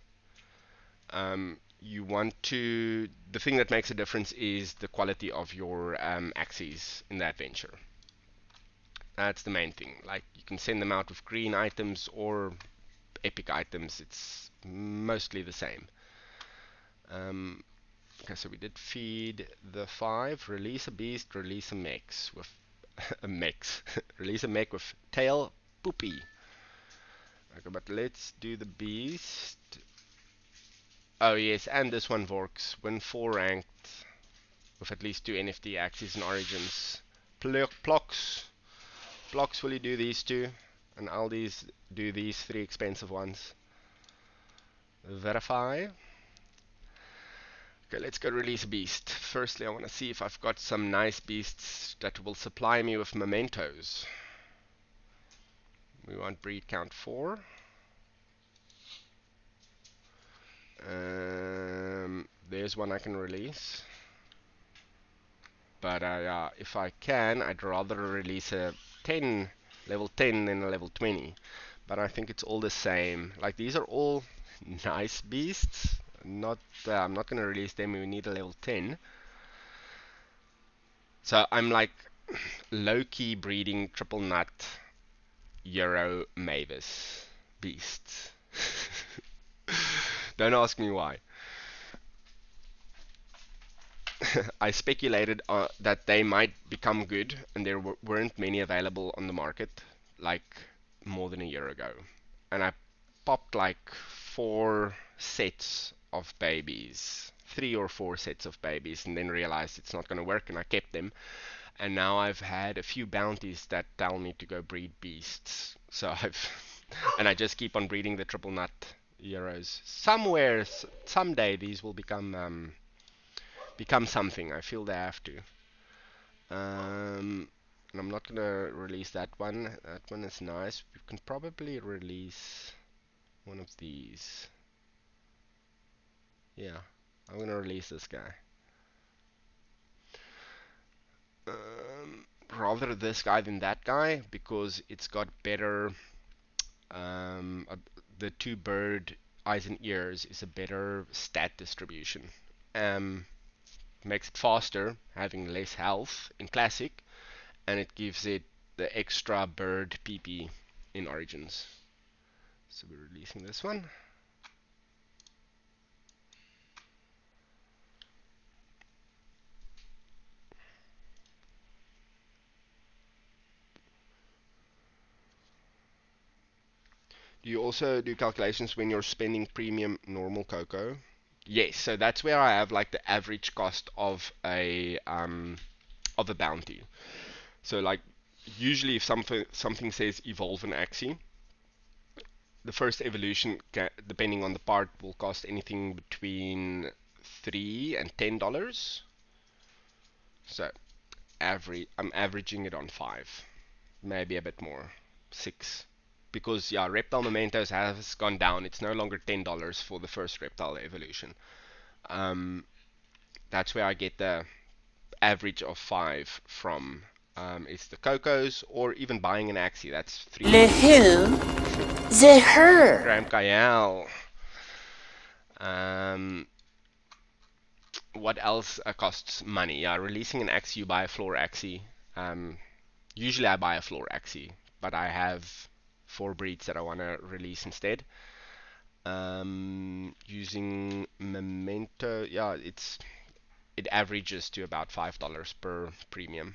You want to, the thing that makes a difference is the quality of your Axies in the adventure. That's the main thing. Like you can send them out with green items or epic items. It's mostly the same. Okay, so we did feed the 5. Release a beast. Release a mech with a mech. Release a mech with tail, poopy. Okay, but let's do the beast. Oh yes, and this one works. Win 4 ranked with at least 2 NFT Axies and Origins. Plocks. Blocks, will you do these two? And I'll do these 3 expensive ones. Verify. Okay, let's go release beast. Firstly, I want to see if I've got some nice beasts that will supply me with mementos. We want breed count 4. There's one I can release. But if I can, I'd rather release a 10, level 10 than a level 20. But I think it's all the same. Like, these are all nice beasts. I'm not going to release them. We need a level 10. So I'm like low-key breeding triple nut Euro Mavis beasts. Don't ask me why. I speculated that they might become good, and there weren't many available on the market, like more than a year ago. And I popped like 4 sets of babies, 3 or 4 sets of babies, and then realized it's not going to work, and I kept them. And now I've had a few bounties that tell me to go breed beasts. So and I just keep on breeding the triple nut Euros. Someday these will become something. I feel they have to. And I'm not gonna release that one. That one is nice. We can probably release one of these. Yeah, I'm gonna release this guy. Rather this guy than that guy, because it's got better. The 2 bird eyes and ears is a better stat distribution. Makes it faster, having less health in classic, and it gives it the extra bird PP in Origins. So we're releasing this one. Do you also do calculations when you're spending premium normal cocoa? Yes, so that's where I have like the average cost of a bounty. So like usually if something says evolve an Axie, the first evolution, depending on the part, will cost anything between $3 and $10. So I'm averaging it on 5, maybe a bit more, 6. Because yeah, reptile mementos has gone down. It's no longer $10 for the first reptile evolution. That's where I get the average of 5 from. It's the cocos, or even buying an Axie. That's 3. Le who? The her. Graham Kyle. What else costs money? Yeah, releasing an Axie, you buy a floor Axie. Usually I buy a floor Axie, but I have 4 breeds that I want to release instead. Using memento, yeah, it averages to about $5 per premium,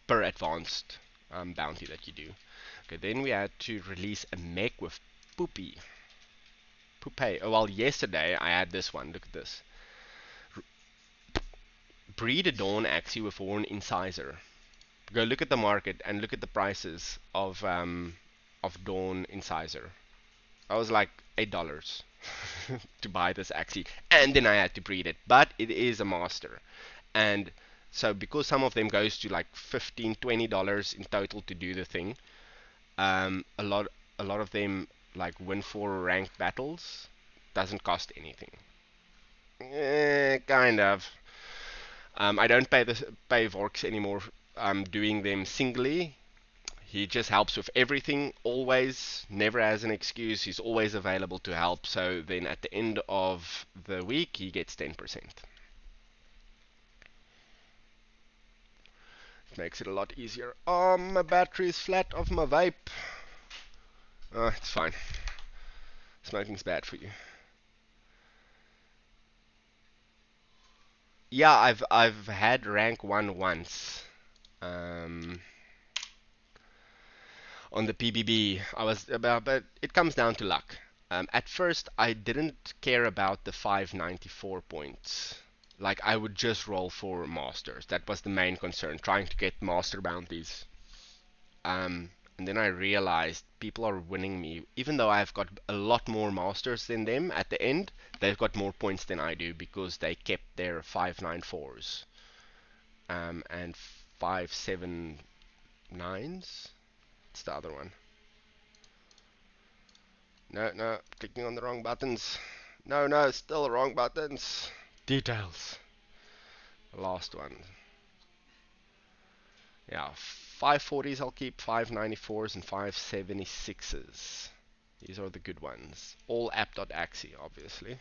per advanced bounty that you do. Okay, then we had to release a mech with Poopy. Poopay. Oh, well, yesterday I had this one. Look at this. Breed a Dawn Axie with Horn Incisor. Go look at the market and look at the prices of Dawn Incisor. I was like $8 to buy this Axie, and then I had to breed it. But it is a master, and so because some of them goes to like $15-20 in total to do the thing, a lot of them like win 4 ranked battles doesn't cost anything. Kind of. I don't pay Vorks anymore. I'm doing them singly. He just helps with everything, always, never has an excuse. He's always available to help. So then at the end of the week, he gets 10%. It makes it a lot easier. Oh, my battery is flat off my vape. Oh, it's fine. Smoking's bad for you. Yeah, I've had rank 1 once. on the PBB. But it comes down to luck. At first, I didn't care about the 594 points. Like, I would just roll for masters. That was the main concern, trying to get master bounties. And then I realized people are winning me, even though I've got a lot more masters than them at the end. They've got more points than I do because they kept their 594s and 579s. It's the other one. No, no, clicking on the wrong buttons. No, no, still the wrong buttons. Details. The last one. Yeah, 540s I'll keep, 594s and 576s. These are the good ones. All app.axie, obviously.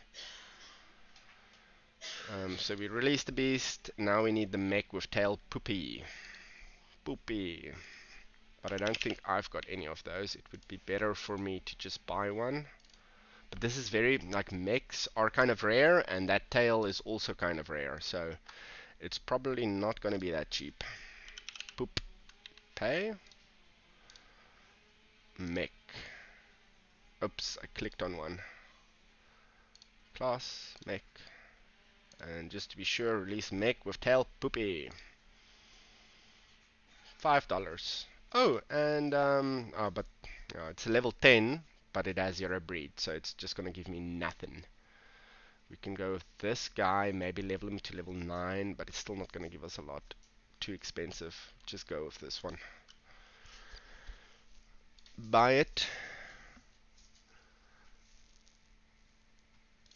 So we released the beast. Now we need the mech with tail poopy. Poopy. But I don't think I've got any of those. It would be better for me to just buy one. But this is very, like, mechs are kind of rare, and that tail is also kind of rare. So it's probably not going to be that cheap. Poop. Pay. Mech. Oops, I clicked on one. Class, mech. And just to be sure, release mech with tail poopy. $5. Oh, and but it's a level 10, but it has 0 breed, so it's just gonna give me nothing. We can go with this guy, maybe level him to level 9, but it's still not gonna give us a lot. Too expensive. Just go with this one. Buy it.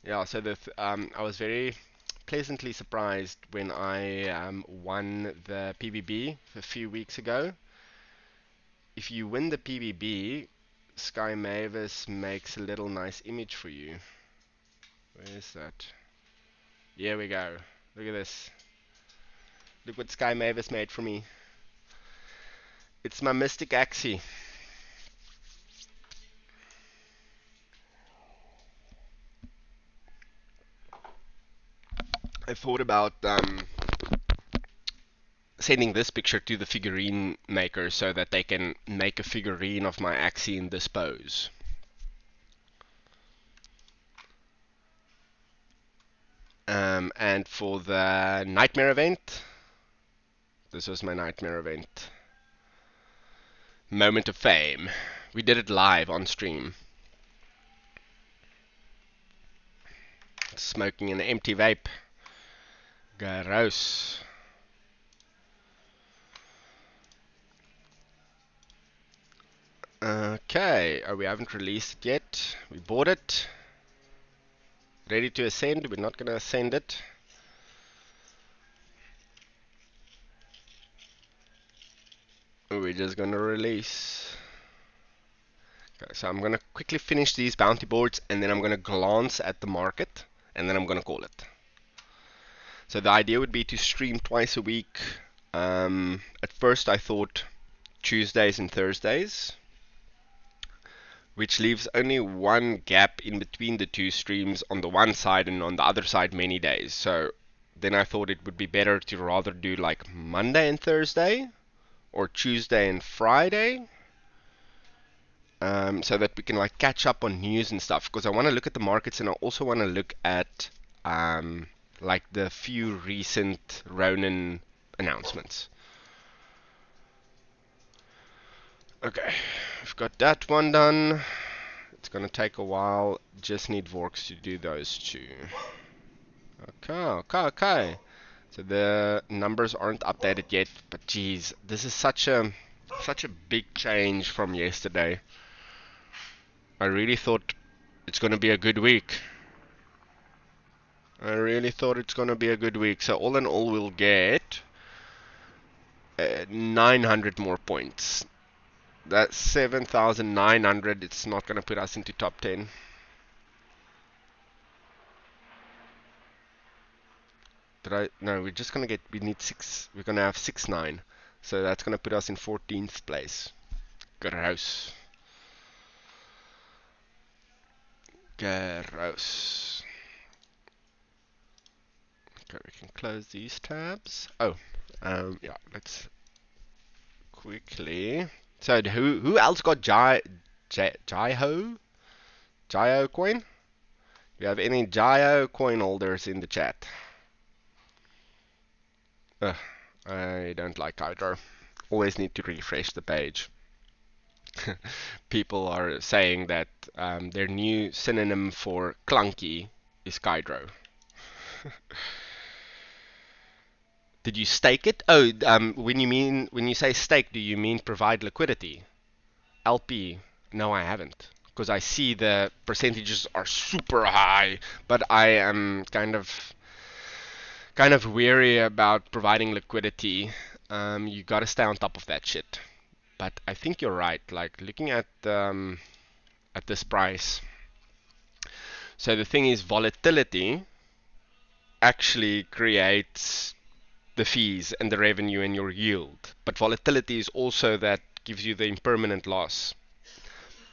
Yeah, so I was very pleasantly surprised when I won the PBB a few weeks ago. If you win the PBB, Sky Mavis makes a little nice image for you. Where is that? Here we go. Look at this. Look what Sky Mavis made for me. It's my Mystic Axie. I thought about sending this picture to the figurine maker so that they can make a figurine of my Axie in this pose. And for the Nightmare event, this was my Nightmare event. Moment of fame. We did it live on stream. Smoking an empty vape. Gross. Okay, we haven't released it yet. We bought it. Ready to ascend. We're not going to ascend it. We're just going to release. Okay, so I'm going to quickly finish these bounty boards, and then I'm going to glance at the market, and then I'm going to call it. So the idea would be to stream twice a week. At first I thought Tuesdays and Thursdays, which leaves only one gap in between the two streams on the one side, and on the other side many days. So then I thought it would be better to rather do like Monday and Thursday, or Tuesday and Friday, so that we can like catch up on news and stuff, because I want to look at the markets, and I also want to look at like the few recent Ronin announcements. Okay, we've got that one done. It's gonna take a while. Just need Vorks to do those two. Okay. So the numbers aren't updated yet, but geez, this is such a big change from yesterday. I really thought it's gonna be a good week. So all in all, we'll get 900 more points. That's 7,900. It's not gonna put us into top 10. No, we're just gonna get, we need 6, we're gonna have 6-9. So that's gonna put us in 14th place. Gross. Gross. Okay, we can close these tabs. Oh, yeah, let's quickly So who else got Jaiho coin? Do you have any Jaiho coin holders in the chat? Ugh, I don't like Hydro. Always need to refresh the page. People are saying that their new synonym for clunky is Kydro. Did you stake it? Oh, when you say stake, do you mean provide liquidity? LP? No, I haven't, because I see the percentages are super high, but I am kind of weary about providing liquidity. You got to stay on top of that shit. But I think you're right. Like looking at this price. So the thing is, volatility actually creates the fees and the revenue and your yield. But volatility is also that gives you the impermanent loss.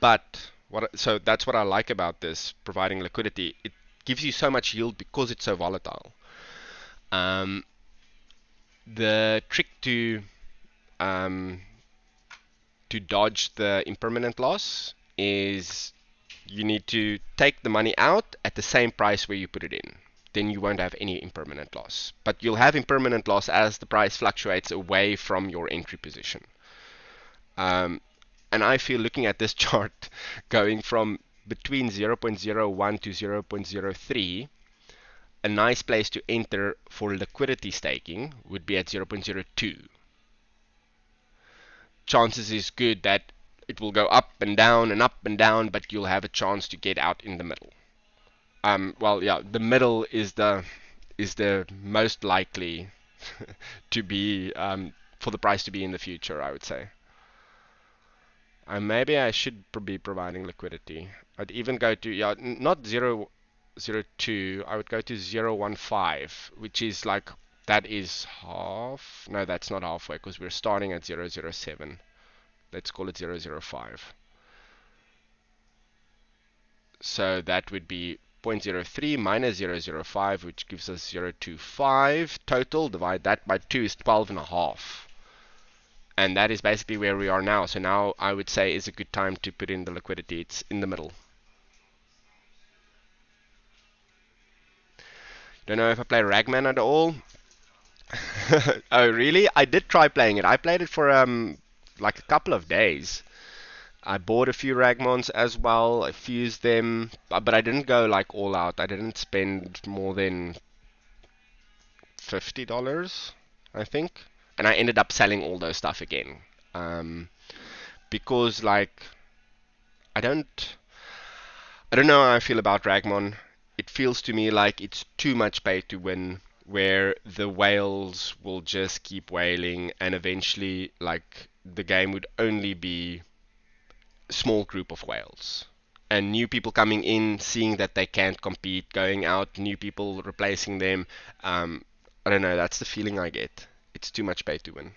But so that's what I like about this providing liquidity. It gives you so much yield because it's so volatile. Um, the trick um, to dodge the impermanent loss is you need to take the money out at the same price where you put it in. Then you won't have any impermanent loss. But you'll have impermanent loss as the price fluctuates away from your entry position. Um, and I feel looking at this chart going from between 0.01 to 0.03, a nice place to enter for liquidity staking would be at 0.02. Chances is good that it will go up and down and up and down, but you'll have a chance to get out in the middle. Well, yeah, the middle is the most likely to be for the price to be in the future, I would say. Maybe I should be providing liquidity. I'd even go to, yeah, not 0.02. I would go to 0.15, which is like, that is half. No, that's not halfway, because we're starting at 0.07. Let's call it 0.05. So that would be 0.03 minus 0.05, which gives us 0.25 total. Divide that by 2 is 12.5. And that is basically where we are now. So now I would say is a good time to put in the liquidity. It's in the middle. Don't know if I play Ragman at all. Oh, really? I did try playing it. I played it for like a couple of days. I bought a few Ragmons as well. I fused them, but I didn't go like all out. I didn't spend more than $50, I think. And I ended up selling all those stuff again. Because like I don't I don't know how I feel about Ragmon. It feels to me like it's too much pay to win, where the whales will just keep whaling, and eventually like the game would only be a small group of whales. And new people coming in, seeing that they can't compete, going out, new people replacing them. I don't know, that's the feeling I get. It's too much pay to win.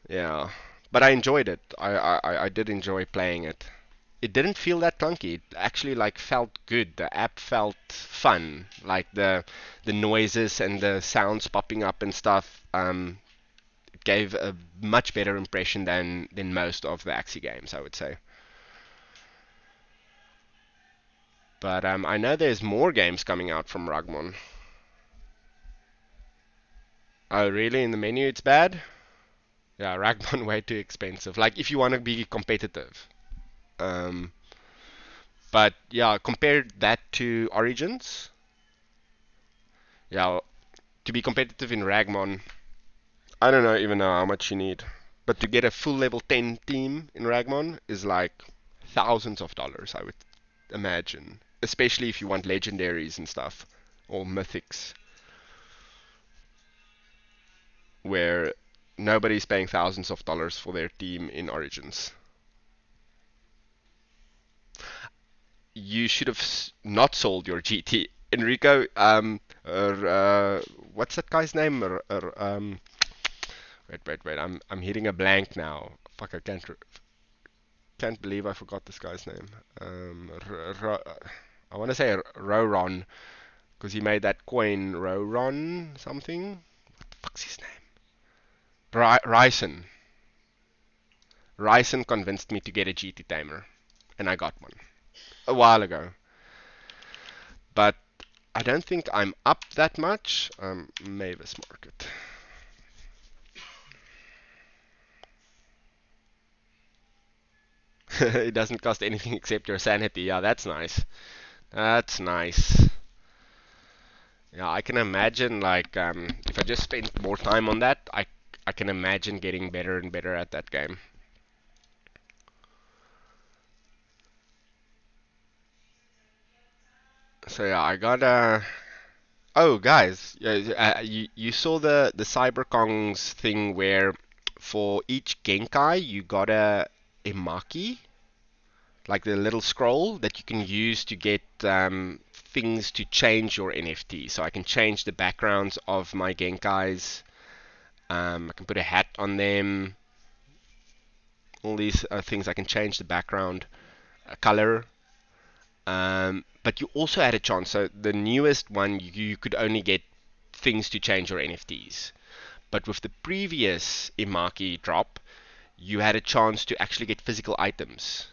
Yeah, but I enjoyed it. I did enjoy playing it. It didn't feel that clunky. It actually like felt good. The app felt fun. Like the noises and the sounds popping up and stuff. It gave a much better impression than most of the Axie games, I would say. But I know there's more games coming out from Rugmon. Oh, really? In the menu it's bad? Yeah, Ragman way too expensive. Like if you want to be competitive. Um, but yeah, compare that to Origins. Yeah, to be competitive in Ragmon, I don't know even know how much you need. But to get a full level 10 team in Ragmon is like thousands of dollars, I would imagine. Especially if you want legendaries and stuff, or mythics, where nobody's paying thousands of dollars for their team in Origins. You should have not sold your GT. Enrico, what's that guy's name? Wait. I'm hitting a blank now. Fuck, I can't believe I forgot this guy's name. I want to say Roron, because he made that coin Roron something. What the fuck's his name? Ryson. Ryson convinced me to get a GT Tamer, and I got one a while ago. But I don't think I'm up that much. Mavis Market. It doesn't cost anything except your sanity. Yeah, that's nice. That's nice. Yeah, I can imagine like if I just spent more time on that, I can imagine getting better and better at that game. So yeah, I got oh guys, yeah, you saw the Cyberkongs thing where for each Genkai you got a Maki, like the little scroll that you can use to get things to change your NFT. So I can change the backgrounds of my Genkais. I can put a hat on them. All these things I can change the background color. But you also had a chance. So the newest one, you could only get things to change your NFTs. But with the previous Imaki drop, you had a chance to actually get physical items.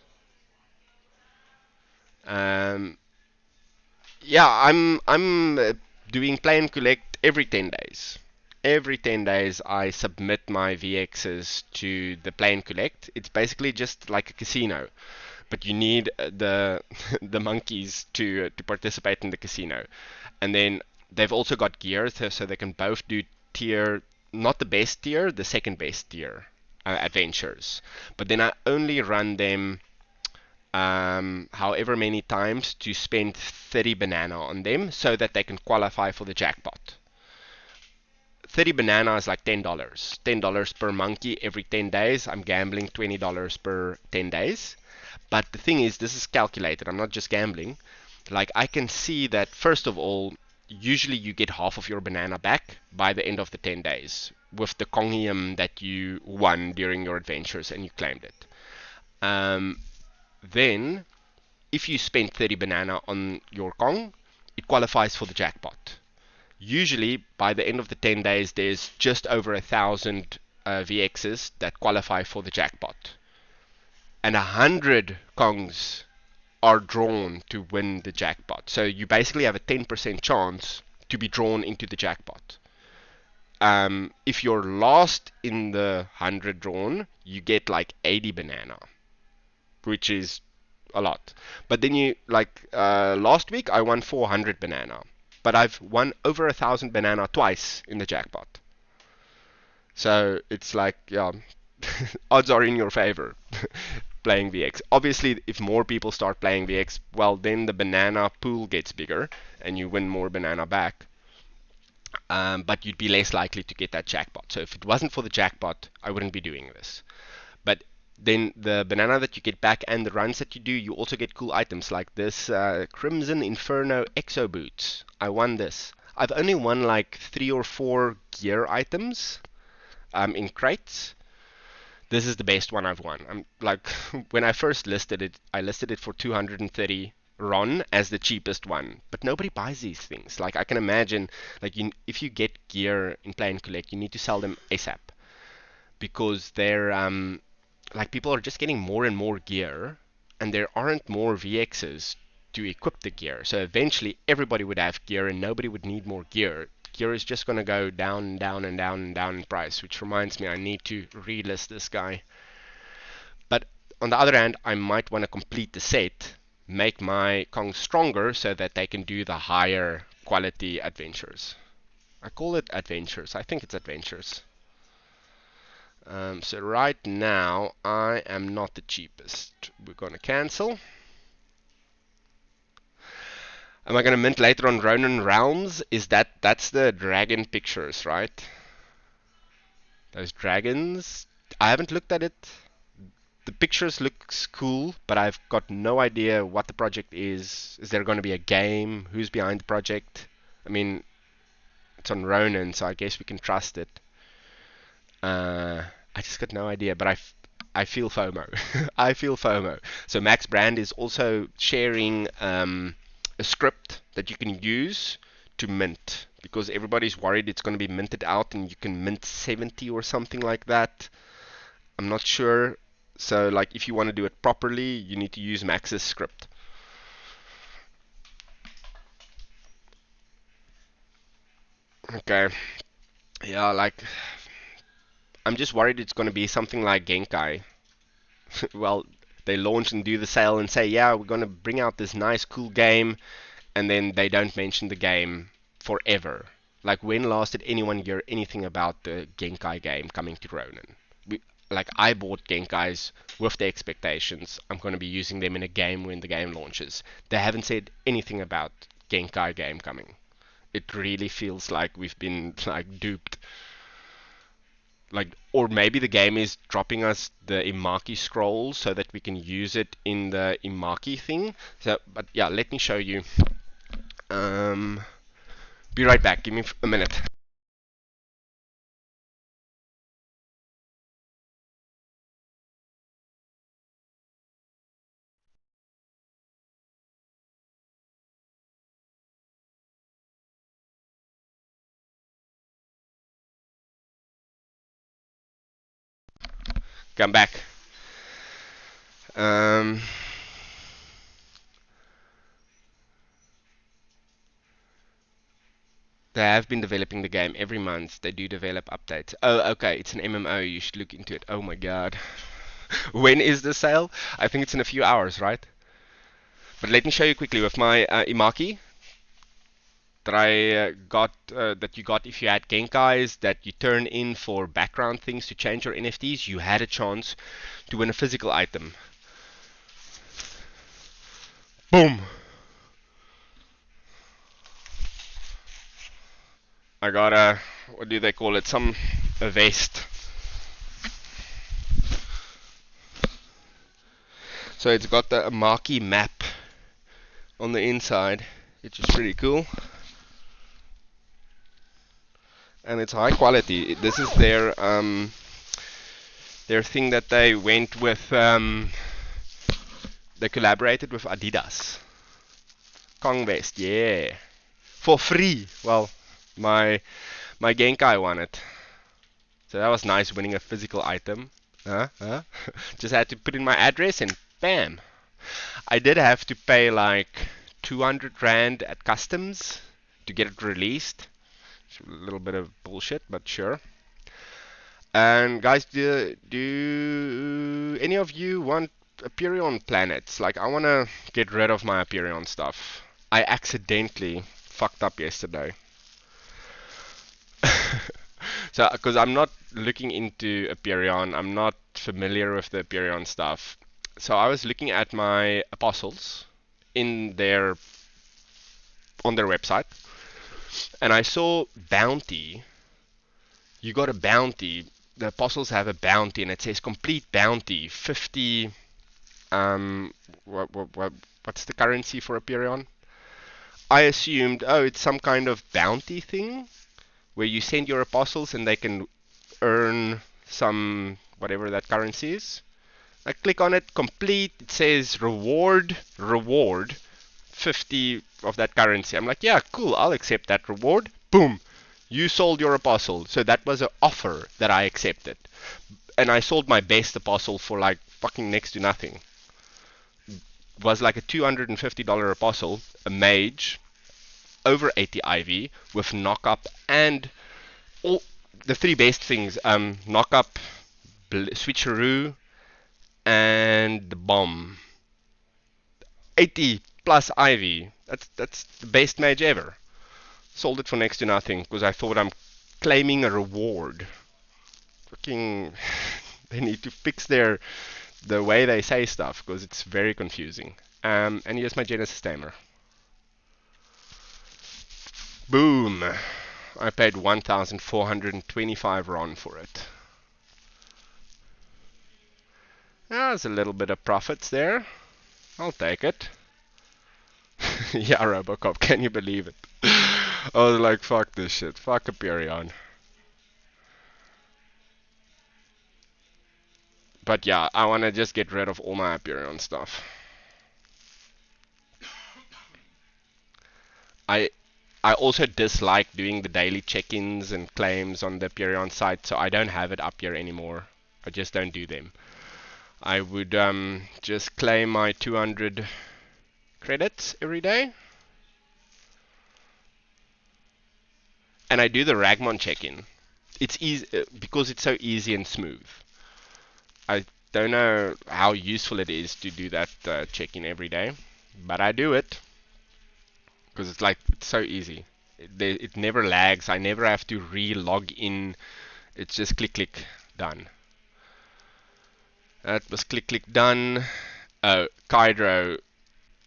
Um, yeah, I'm doing play and collect every 10 days. Every 10 days, I submit my VXs to the play and collect. It's basically just like a casino, but you need the the monkeys to participate in the casino. And then they've also got gear, so they can both do tier, not the best tier, the second best tier adventures. But then I only run them however many times to spend 30 banana on them so that they can qualify for the jackpot. 30 banana is like $10. $10 per monkey every 10 days. I'm gambling $20 per 10 days. But the thing is, this is calculated. I'm not just gambling. Like, I can see that, first of all, usually you get half of your banana back by the end of the 10 days with the Kongium that you won during your adventures and you claimed it. Then, if you spend 30 banana on your Kong, it qualifies for the jackpot. Usually, by the end of the 10 days, there's just over 1,000 VXs that qualify for the jackpot. And 100 Kongs are drawn to win the jackpot. So you basically have a 10% chance to be drawn into the jackpot. If you're last in the 100 drawn, you get like 80 banana, which is a lot. But then you, like last week, I won 400 banana. But I've won over 1,000 banana twice in the jackpot. So it's like, yeah, odds are in your favor playing VX. Obviously, if more people start playing VX, well, then the banana pool gets bigger and you win more banana back. But you'd be less likely to get that jackpot. So if it wasn't for the jackpot, I wouldn't be doing this. But then the banana that you get back and the runs that you do, you also get cool items like this Crimson Inferno Exo Boots. I won this. I've only won like 3 or 4 gear items in crates. This is the best one I've won. I'm like, when I first listed it, I listed it for 230 RON as the cheapest one, but nobody buys these things. Like, I can imagine, like, if you get gear in Play and Collect, you need to sell them ASAP because they're like, people are just getting more and more gear, and there aren't more VXs to equip the gear. So eventually, everybody would have gear, and nobody would need more gear. Gear is just going to go down and down and down and down in price, which reminds me I need to relist this guy. But on the other hand, I might want to complete the set, make my Kong stronger so that they can do the higher quality adventures. I call it adventures. I think it's adventures. So right now, I am not the cheapest. We're going to cancel. Am I going to mint later on Ronin Realms? That's the dragon pictures, right? Those dragons. I haven't looked at it. The pictures looks cool, but I've got no idea what the project is. Is there going to be a game? Who's behind the project? I mean, it's on Ronin, so I guess we can trust it. I just got no idea, but I feel FOMO. I feel FOMO. So Max Brand is also sharing a script that you can use to mint because everybody's worried it's going to be minted out and you can mint 70 or something like that. I'm not sure. So like if you want to do it properly, you need to use Max's script. Okay. Yeah, like I'm just worried it's going to be something like Genkai. Well, they launch and do the sale and say, yeah, we're going to bring out this nice cool game, and then they don't mention the game forever. Like, when last did anyone hear anything about the Genkai game coming to Ronin? Like, I bought Genkais with the expectations I'm going to be using them in a game when the game launches. They haven't said anything about Genkai game coming. It really feels like we've been like duped. Like, or maybe the game is dropping us the Imaki scroll so that we can use it in the Imaki thing. So, but yeah, let me show you. Be right back. Give me a minute. Come back. Um, they have been developing the game every month. They do develop updates. Oh, okay. It's an MMO. You should look into it. Oh my god. When is the sale? I think it's in a few hours, right? But let me show you quickly with my Imaki that I got that you got if you had Genkais that you turn in for background things to change your NFTs. You had a chance to win a physical item. Boom! I got a, what do they call it? A vest. So it's got the Imaki map on the inside, which is pretty cool. And it's high quality. This is their thing that they went with. They collaborated with Adidas. Kong vest, yeah, for free. Well, my Genkai won it, so that was nice, winning a physical item. Just had to put in my address and bam. I did have to pay like 200 Rand at customs to get it released. A little bit of bullshit, but sure. And guys, do any of you want Aperion planets? Like, I want to get rid of my Aperion stuff. I accidentally fucked up yesterday. So, because I'm not looking into Aperion, I'm not familiar with the Aperion stuff. So I was looking at my apostles in on their website, and I saw bounty. You got a bounty. The apostles have a bounty, and it says complete bounty 50. What's the currency for Aperion? I assumed, oh, it's some kind of bounty thing where you send your apostles and they can earn some whatever that currency is. I click on it, complete. It says reward 50 of that currency. I'm like, yeah, cool, I'll accept that reward. Boom, you sold your apostle. So that was an offer that I accepted. And I sold my best apostle for like fucking next to nothing. It was like a $250 apostle, a mage, over 80 IV with knock up and all the three best things: knock up, switcheroo, and the bomb. 80 plus IV. That's the best mage ever. Sold it for next to nothing because I thought I'm claiming a reward. Fucking, they need to fix the way they say stuff because it's very confusing. And here's my Genesis Tamer. Boom! I paid 1,425 RON for it. There's a little bit of profits there. I'll take it. Yeah, Robocop, can you believe it? I was like, fuck this shit. Fuck Aperion. But yeah, I want to just get rid of all my Aperion stuff. I I also dislike doing the daily check-ins and claims on the Perion site, so I don't have it up here anymore. I just don't do them. I would just claim my 200 credits every day, and I do the Ragmon check-in. It's easy because it's so easy and smooth. I don't know how useful it is to do that check-in every day, but I do it because it's so easy. It never lags. I never have to re-log in. It's just click click done. That was click click done. Kydro,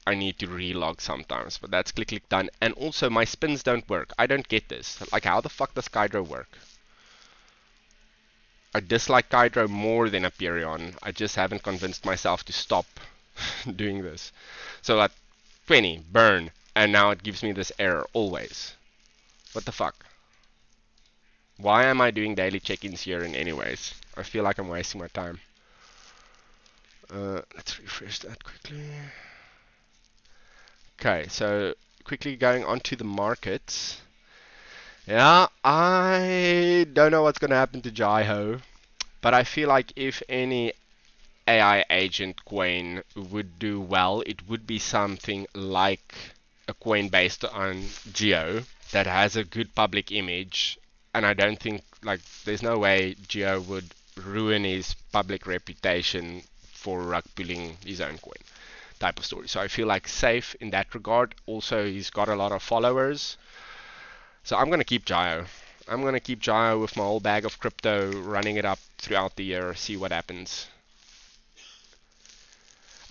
I need to relog sometimes, but that's click click done. And also my spins don't work. I don't get this. Like, how the fuck does Kydro work? I dislike Kydro more than Aperion. I just haven't convinced myself to stop doing this. So like 20 burn, and now it gives me this error always. What the fuck? Why am I doing daily check-ins here in anyways? I feel like I'm wasting my time. Let's refresh that quickly. Okay, so quickly going on to the markets. Yeah, I don't know what's going to happen to Jaiho, but I feel like if any AI agent coin would do well, it would be something like a coin based on Geo that has a good public image, and I don't think, like, there's no way Geo would ruin his public reputation for rug pulling his own coin type of story. So I feel like safe in that regard. Also, he's got a lot of followers. So I'm going to keep Gio. I'm going to keep Gio with my whole bag of crypto, running it up throughout the year, see what happens.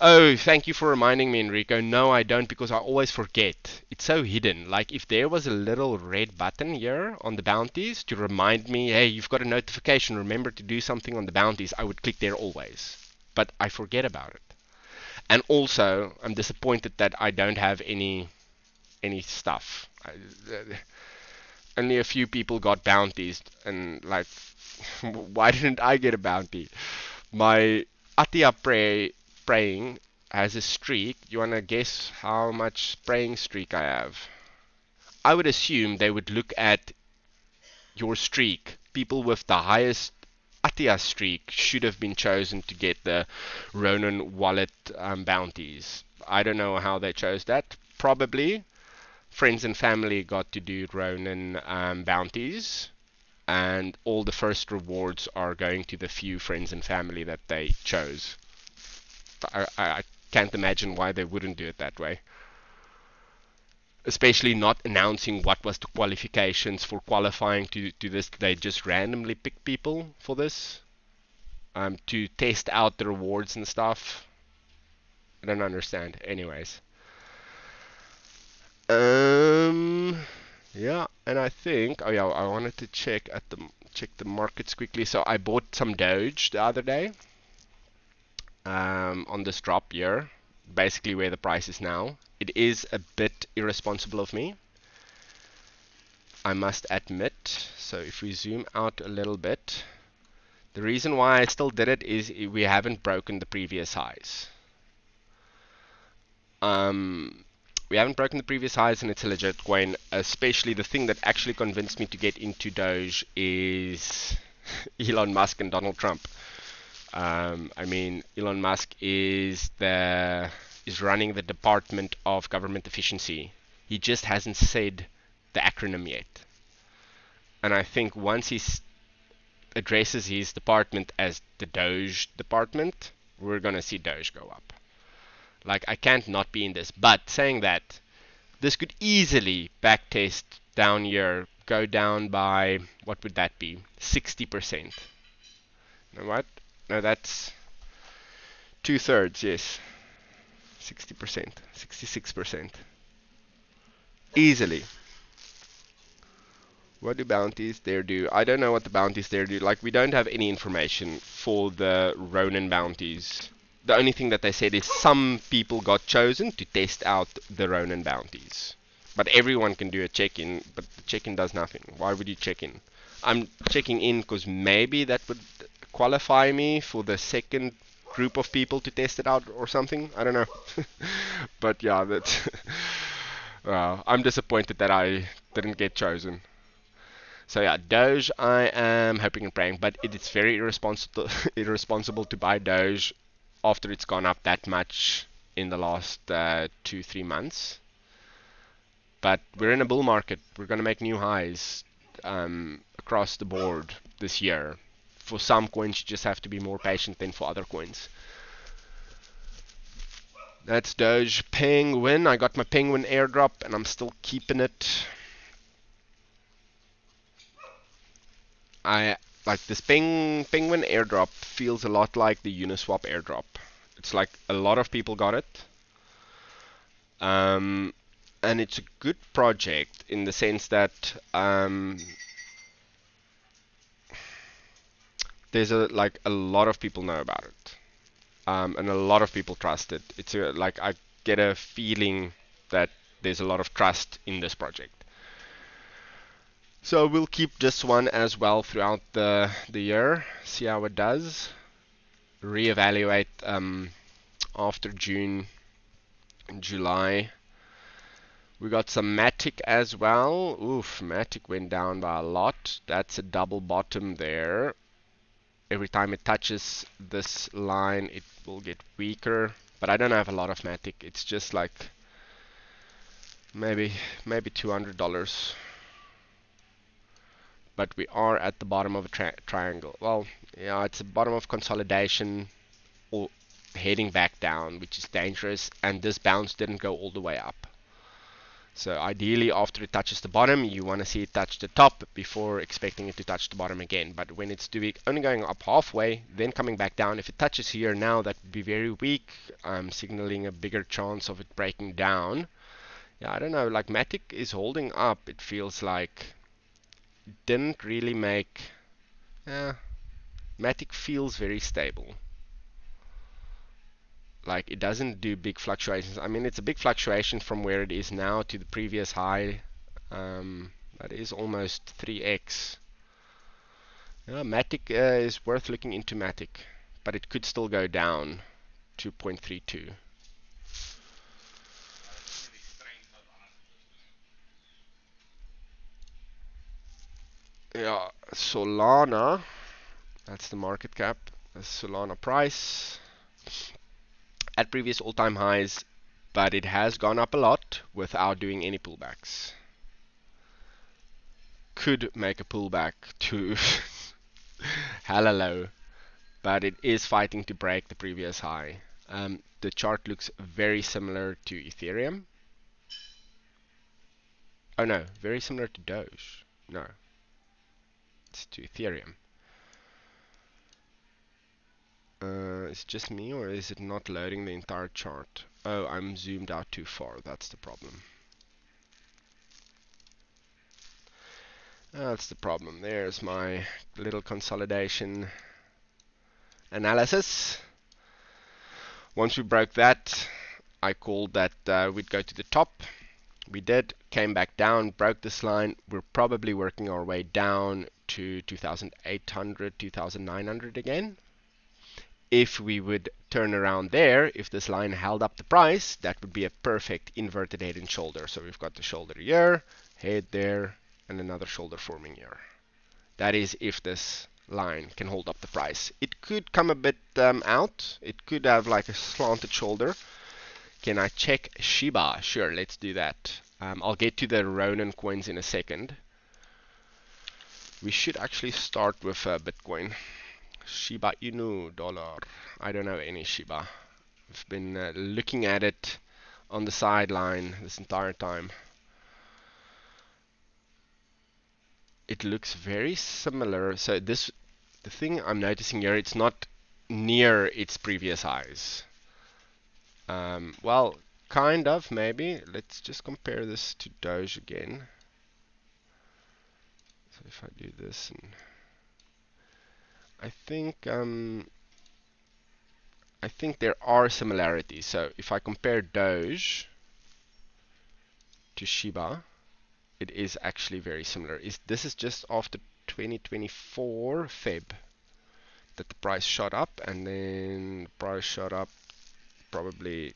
Oh, thank you for reminding me, Enrico. No, I don't, because I always forget. It's so hidden. Like, if there was a little red button here on the bounties to remind me, hey, you've got a notification, remember to do something on the bounties, I would click there always. But I forget about it. And also, I'm disappointed that I don't have any stuff. Only a few people got bounties, and like, why didn't I get a bounty? My Atia praying has a streak. You wanna guess how much praying streak I have? I would assume they would look at your streak. People with the highest Atia streak should have been chosen to get the Ronin wallet bounties. I don't know how they chose that. Probably friends and family got to do Ronin bounties, and all the first rewards are going to the few friends and family that they chose. I can't imagine why they wouldn't do it that way. Especially not announcing what was the qualifications for qualifying to this. They just randomly pick people for this to test out the rewards and stuff. I don't understand. Anyways. Yeah, and I think, oh yeah, I wanted to check the markets quickly. So I bought some Doge the other day on this drop here, basically where the price is now. It is a bit irresponsible of me, I must admit. So if we zoom out a little bit, the reason why I still did it is we haven't broken the previous highs. We haven't broken the previous highs, and it's a legit coin. Especially the thing that actually convinced me to get into Doge is Elon Musk and Donald Trump. I mean, Elon Musk is running the Department of Government Efficiency. He just hasn't said the acronym yet. And I think once he addresses his department as the Doge department, we're gonna see Doge go up. Like, I can't not be in this. But saying that, this could easily backtest down here, go down by, what would that be? 60%. You know what? No, that's 2/3, yes. 60%, 66%. Easily. What do bounties there do? I don't know what the bounties there do. Like, we don't have any information for the Ronin bounties. The only thing that they said is some people got chosen to test out the Ronin bounties. But everyone can do a check-in, but the check-in does nothing. Why would you check in? I'm checking in because maybe that would qualify me for the second group of people to test it out or something. I don't know. But yeah, that's Well, I'm disappointed that I didn't get chosen. So yeah, Doge, I am hoping and praying, but it is very irresponsible irresponsible to buy Doge after it's gone up that much in the last 2-3 months. But we're in a bull market. We're going to make new highs across the board this year. For some coins, you just have to be more patient than for other coins. That's Doge Penguin. I got my Penguin airdrop and I'm still keeping it. I like this Penguin airdrop feels a lot like the Uniswap airdrop. It's like a lot of people got it. And it's a good project in the sense that there's a lot of people know about it, and a lot of people trust it. Like I get a feeling that there's a lot of trust in this project. So we'll keep this one as well throughout the year, see how it does. Reevaluate after June and July. We got some Matic as well. Oof, Matic went down by a lot. That's a double bottom there. Every time it touches this line, it will get weaker. But I don't have a lot of Matic. It's just like maybe $200. But we are at the bottom of a triangle. Well, yeah, it's the bottom of consolidation or heading back down, which is dangerous. And this bounce didn't go all the way up. So ideally, after it touches the bottom, you want to see it touch the top before expecting it to touch the bottom again. But when it's only going up halfway, then coming back down, if it touches here now, that would be very weak, signaling a bigger chance of it breaking down. Yeah, I don't know, like Matic is holding up, it feels like. It didn't really make... Yeah, Matic feels very stable. Like it doesn't do big fluctuations. I mean, it's a big fluctuation from where it is now to the previous high. That is almost 3x. Yeah, Matic is worth looking into Matic, but it could still go down to 0.32. Yeah, Solana, that's the market cap. The Solana price at previous all-time highs, but it has gone up a lot without doing any pullbacks. Could make a pullback to hella low, but it is fighting to break the previous high. The chart looks very similar to Ethereum. Oh no, very similar to Doge. No, it's to Ethereum. Is it just me, or is it not loading the entire chart? Oh, I'm zoomed out too far. That's the problem. That's the problem. There's my little consolidation analysis. Once we broke that, I called that we'd go to the top. We did, came back down, broke this line. We're probably working our way down to 2,800, 2,900 again. If we would turn around there, if this line held up the price, that would be a perfect inverted head and shoulder. So we've got the shoulder here, head there, and another shoulder forming here. That is if this line can hold up the price. It could come a bit out. It could have like a slanted shoulder. Can I check Shiba? Sure, let's do that. I'll get to the Ronin coins in a second. We should actually start with Bitcoin. Shiba Inu dollar. I don't know any Shiba. I've been looking at it on the sideline this entire time. It looks very similar. So the thing I'm noticing here, it's not near its previous highs. Well, kind of, maybe. Let's just compare this to Doge again. So if I do this, and I think there are similarities. So if I compare Doge to Shiba, it is actually very similar. This is just after 2024 Feb that the price shot up, and then the price shot up probably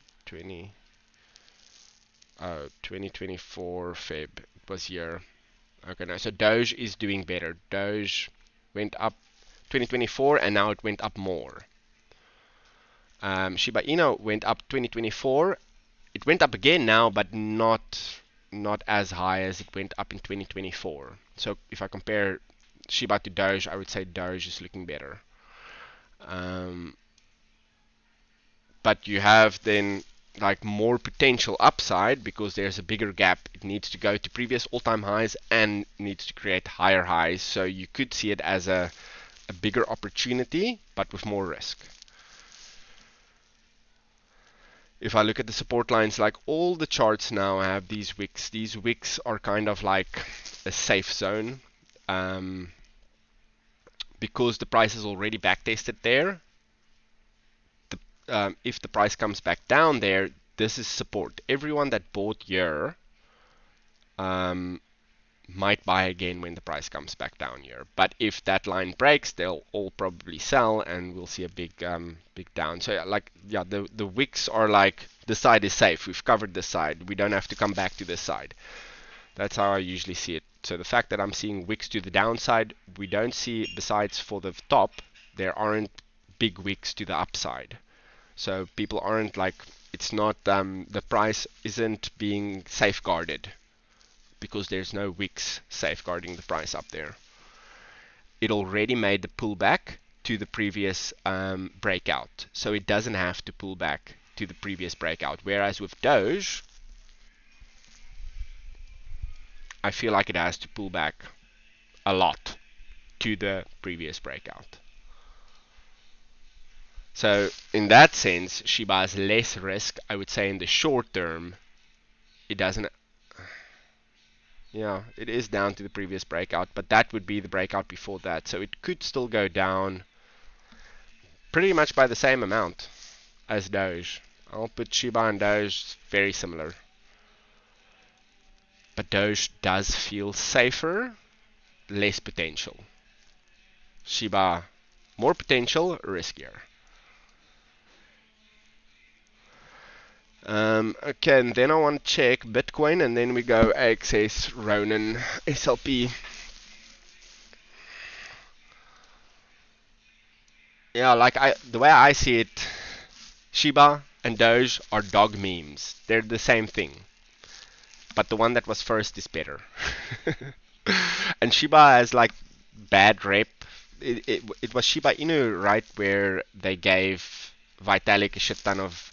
Oh, 2024 Feb was here. Okay, no, so Doge is doing better. Doge went up 2024 and now it went up more. Shiba Inu went up 2024. It went up again now, but not as high as it went up in 2024. So if I compare Shiba to Doge, I would say Doge is looking better. Um, but you have then like more potential upside because there's a bigger gap. It needs to go to previous all-time highs and needs to create higher highs. So you could see it as a bigger opportunity, but with more risk. If I look at the support lines, like all the charts now have these wicks. These wicks are kind of like a safe zone because the price is already backtested there. If the price comes back down there, this is support. Everyone that bought here might buy again when the price comes back down here. But if that line breaks, they'll all probably sell, and we'll see a big big down. So yeah, the wicks are like this side is safe. We've covered this side. We don't have to come back to this side. That's how I usually see it. So the fact that I'm seeing wicks to the downside, we don't see, besides for the top, there aren't big wicks to the upside. So people aren't like, it's not, the price isn't being safeguarded because there's no wicks safeguarding the price up there. It already made the pullback to the previous breakout, so it doesn't have to pull back to the previous breakout. Whereas with Doge, I feel like it has to pull back a lot to the previous breakout. So in that sense, Shiba has less risk. I would say in the short term, it doesn't. Yeah, it is down to the previous breakout, but that would be the breakout before that. So it could still go down pretty much by the same amount as Doge. I'll put Shiba and Doge very similar. But Doge does feel safer, less potential. Shiba, more potential, riskier. Okay, and then I want to check Bitcoin, and then we go AXS, Ronin, SLP. Yeah, like the way I see it, Shiba and Doge are dog memes. They're the same thing. But the one that was first is better. And Shiba has like bad rep. It was Shiba Inu, right, where they gave Vitalik a shit ton of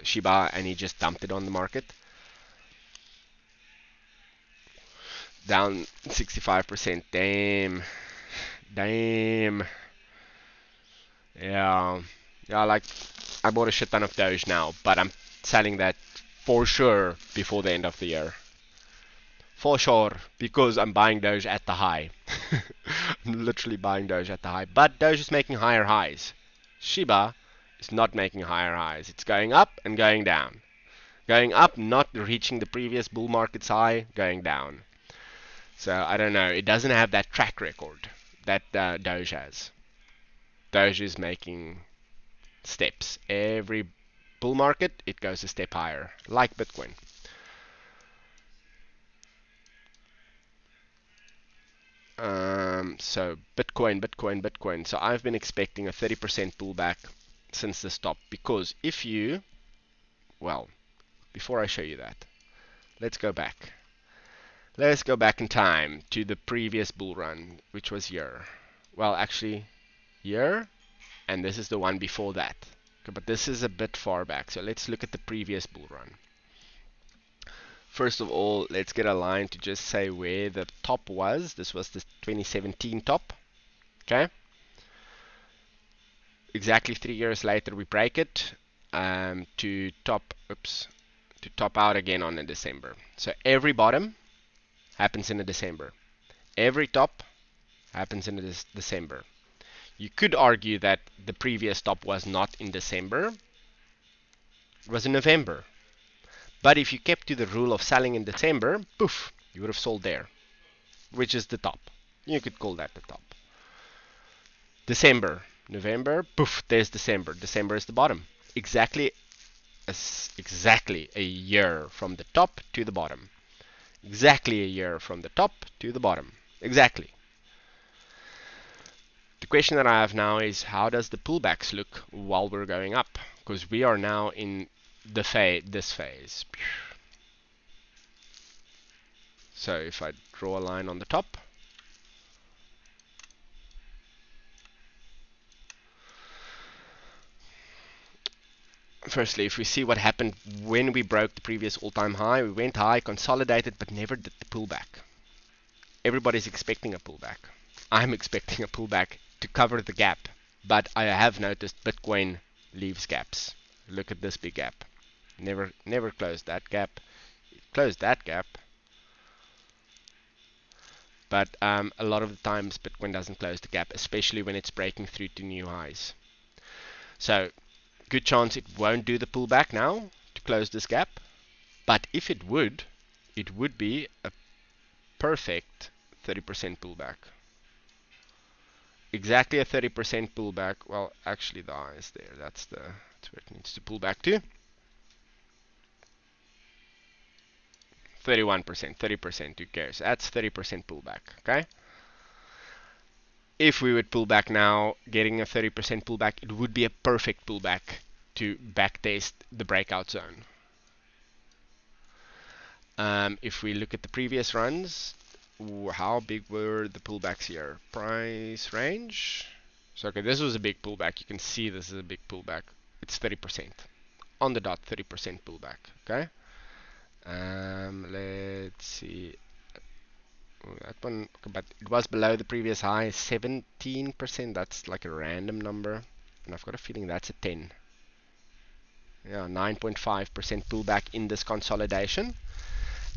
Shiba and he just dumped it on the market. Down 65%. Damn. Damn. Yeah. Yeah, like I bought a shit ton of Doge now, but I'm selling that for sure before the end of the year. For sure, because I'm buying Doge at the high. I'm literally buying Doge at the high. But Doge is making higher highs. Shiba is not making higher highs. It's going up and going down. Going up, not reaching the previous bull market's high, going down. So I don't know. It doesn't have that track record that Doge has. Doge is making steps. Every bull market, it goes a step higher, like Bitcoin. So Bitcoin. So I've been expecting a 30% pullback since the stop because if you, well, before I show you that, let's go back. Let's go back in time to the previous bull run, which was here. Well, actually, here, and this is the one before that. Okay, but this is a bit far back, so let's look at the previous bull run. First of all, let's get a line to just say where the top was. This was the 2017 top. Okay. Exactly 3 years later, we break it to top. Oops. To top out again on in December. So every bottom happens in December. Every top happens in December. You could argue that the previous top was not in December. It was in November. But if you kept to the rule of selling in December, poof, you would have sold there, which is the top. You could call that the top. December, November, poof, there's December. December is the bottom. Exactly exactly a year from the top to the bottom. Exactly a year from the top to the bottom. Exactly. The question that I have now is how does the pullbacks look while we're going up? Because we are now in this phase. So if I draw a line on the top, firstly, if we see what happened when we broke the previous all-time high, we went high, consolidated, but never did the pullback. Everybody's expecting a pullback. I'm expecting a pullback to cover the gap, but I have noticed Bitcoin leaves gaps. Look at this big gap. Never closed that gap. It closed that gap, but a lot of the times Bitcoin doesn't close the gap, especially when it's breaking through to new highs. So good chance it won't do the pullback now to close this gap, but if it would be a perfect 30% pullback. Exactly a 30% pullback. Well, actually the high is there. That's where it needs to pull back to. 31%, 30%, who cares? That's 30% pullback, okay? If we would pull back now, getting a 30% pullback, it would be a perfect pullback to backtest the breakout zone. If we look at the previous runs, how big were the pullbacks here? Price range. So okay, this was a big pullback. You can see this is a big pullback. It's 30%. On the dot, 30% pullback. Okay. Let's see. That one, but it was below the previous high, 17%. That's like a random number. And I've got a feeling that's a 10. Yeah, 9.5% pullback in this consolidation.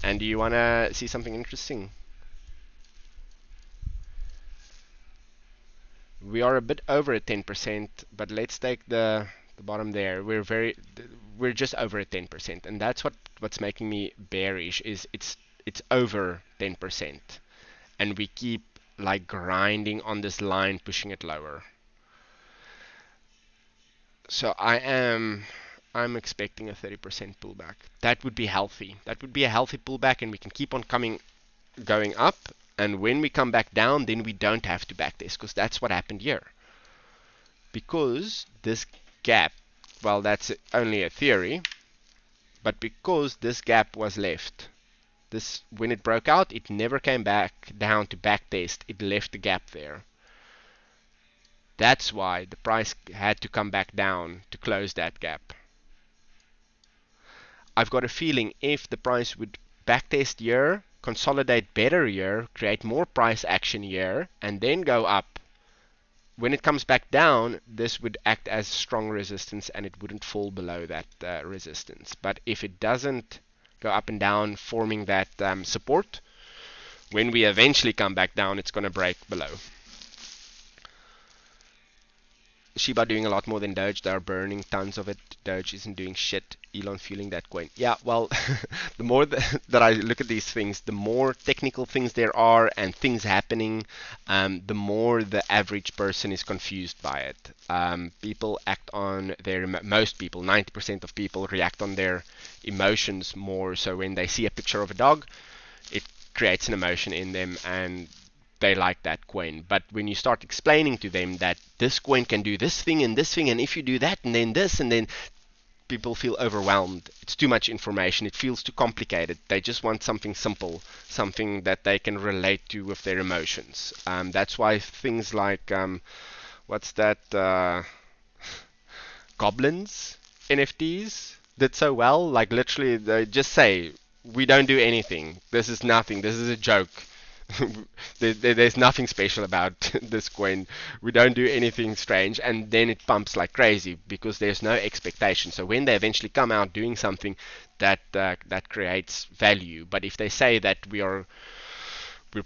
And do you want to see something interesting? We are a bit over at 10%, but let's take the bottom there. We're just over at 10%, and that's what's making me bearish. Is it's over 10%, and we keep like grinding on this line, pushing it lower. So I'm expecting a 30% pullback. That would be healthy. That would be a healthy pullback, and we can keep on going up. And when we come back down, then we don't have to backtest, because that's what happened here. Because this gap, well, that's only a theory, but because this gap was left, when it broke out, it never came back down to backtest. It left the gap there. That's why the price had to come back down to close that gap. I've got a feeling if the price would backtest here, consolidate better here, create more price action here, and then go up, when it comes back down, this would act as strong resistance and it wouldn't fall below that resistance. But if it doesn't go up and down, forming that support, when we eventually come back down, it's going to break below. Shiba doing a lot more than Doge. They're burning tons of it. Doge isn't doing shit. Elon fueling that coin. Yeah, well, the more that I look at these things, the more technical things there are and things happening, the more the average person is confused by it. People act on most people, 90% of people react on their emotions more. So when they see a picture of a dog, it creates an emotion in them and they like that coin. But when you start explaining to them that this coin can do this thing, and if you do that, and then this, and then people feel overwhelmed. It's too much information. It feels too complicated. They just want something simple, something that they can relate to with their emotions. That's why things like, what's that, Goblins NFTs did so well. Like literally, they just say, we don't do anything. This is nothing. This is a joke. There's nothing special about this coin. We don't do anything strange, and then it pumps like crazy because there's no expectation. So when they eventually come out doing something that creates value, but if they say that we're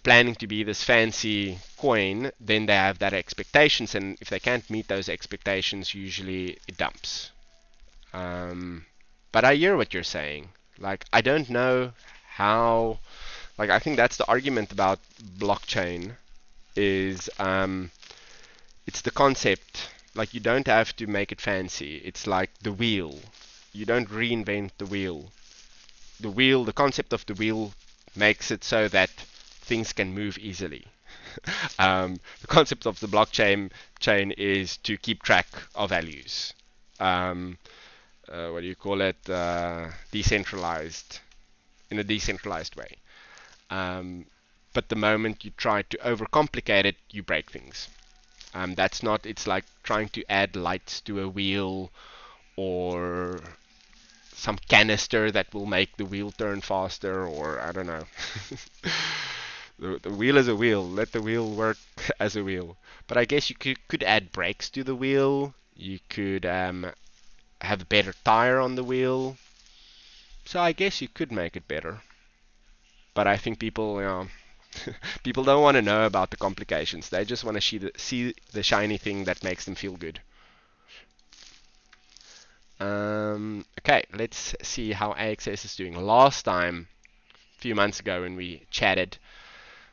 planning to be this fancy coin, then they have that expectations, and if they can't meet those expectations, usually it dumps. But I hear what you're saying. Like, I don't know how. Like, I think that's the argument about blockchain is it's the concept. Like, you don't have to make it fancy. It's like the wheel. You don't reinvent the wheel. The concept of the wheel makes it so that things can move easily. The concept of the blockchain is to keep track of values. Um, what do you call it? Decentralized, in a decentralized way. Um, but the moment you try to overcomplicate it, you break things. That's not. It's like trying to add lights to a wheel, or some canister that will make the wheel turn faster, or I don't know. The wheel is a wheel. Let the wheel work as a wheel. But I guess you could add brakes to the wheel. You could have a better tire on the wheel. So I guess you could make it better. But I think people, people don't want to know about the complications. They just want to see the shiny thing that makes them feel good. Okay, let's see how AXS is doing. Last time, a few months ago when we chatted,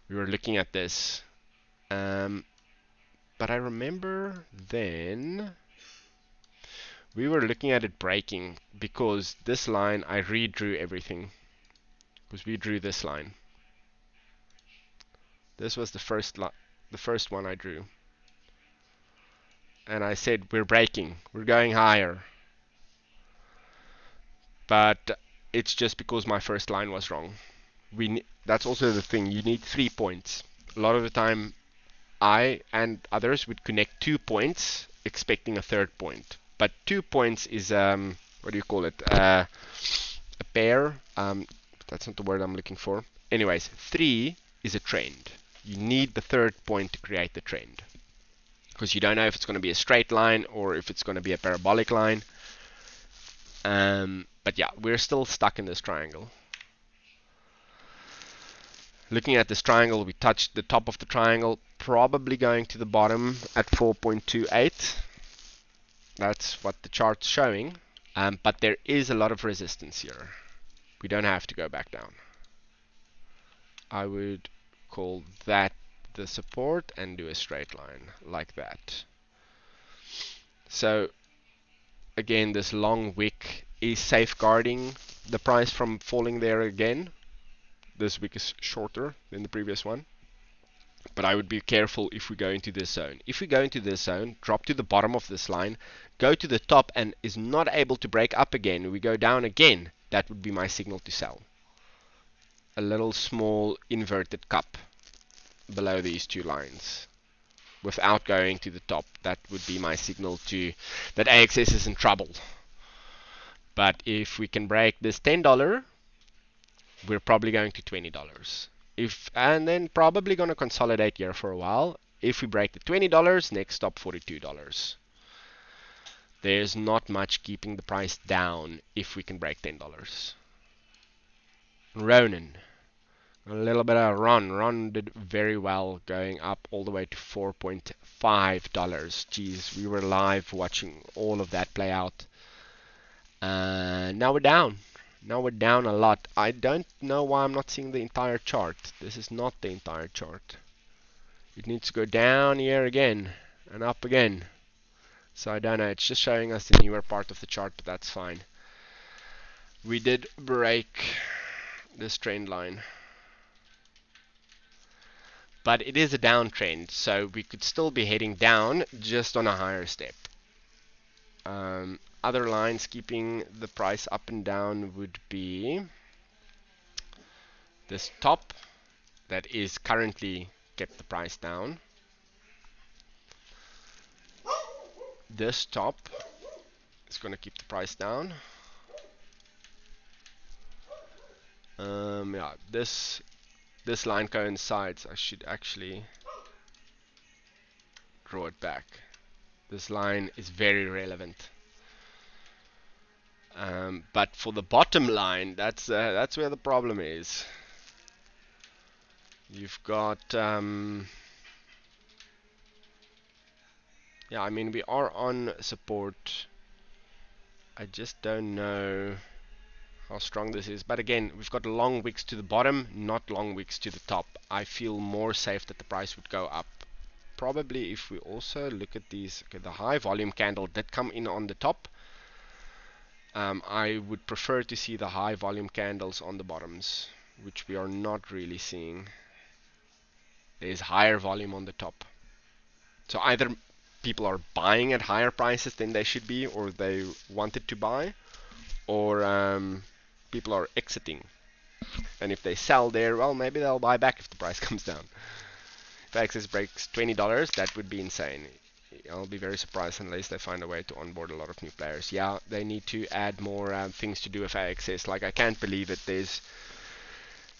we were looking at this. But I remember then we were looking at it breaking because this line, I redrew everything. Because we drew this line. This was the first one I drew. And I said, we're breaking. We're going higher. But it's just because my first line was wrong. That's also the thing. You need 3 points. A lot of the time, I and others would connect 2 points expecting a third point. But 2 points is, what do you call it? A pair. That's not the word I'm looking for. Anyways, 3 is a trend. You need the third point to create the trend. Because you don't know if it's going to be a straight line or if it's going to be a parabolic line. But yeah, we're still stuck in this triangle. Looking at this triangle, we touched the top of the triangle, probably going to the bottom at 4.28. That's what the chart's showing. But there is a lot of resistance here. We don't have to go back down. I would call that the support and do a straight line like that. So again, this long wick is safeguarding the price from falling there again. This wick is shorter than the previous one. But I would be careful if we go into this zone. If we go into this zone, drop to the bottom of this line, go to the top and is not able to break up again, we go down again, that would be my signal to sell. A little small inverted cup below these two lines without going to the top. That would be my signal to that AXS is in trouble. But if we can break this $10, we're probably going to $20. And then probably going to consolidate here for a while. If we break the $20, next stop $42. There's not much keeping the price down if we can break $10. Ronin. A little bit of Ron. Ron did very well, going up all the way to $4.5. Jeez, we were live watching all of that play out. Now we're down. Now we're down a lot. I don't know why I'm not seeing the entire chart. This is not the entire chart. It needs to go down here again and up again. So I don't know. It's just showing us the newer part of the chart, but that's fine. We did break this trend line. But it is a downtrend, so we could still be heading down just on a higher step. Other lines keeping the price up and down would be this top that is currently kept the price down. This top is going to keep the price down. Yeah, this line coincides. I should actually draw it back. This line is very relevant. But for the bottom line, that's where the problem is. You've got yeah, I mean, we are on support. I just don't know how strong this is. But again, we've got long wicks to the bottom, not long wicks to the top. I feel more safe that the price would go up. Probably if we also look at these, okay, the high volume candle did come in on the top. I would prefer to see the high volume candles on the bottoms, which we are not really seeing. There's higher volume on the top. So either people are buying at higher prices than they should be, or they wanted to buy, or people are exiting. And if they sell there, well, maybe they'll buy back if the price comes down. If Access breaks $20, that would be insane. I'll be very surprised unless they find a way to onboard a lot of new players. Yeah, they need to add more things to do with access. Like, I can't believe it.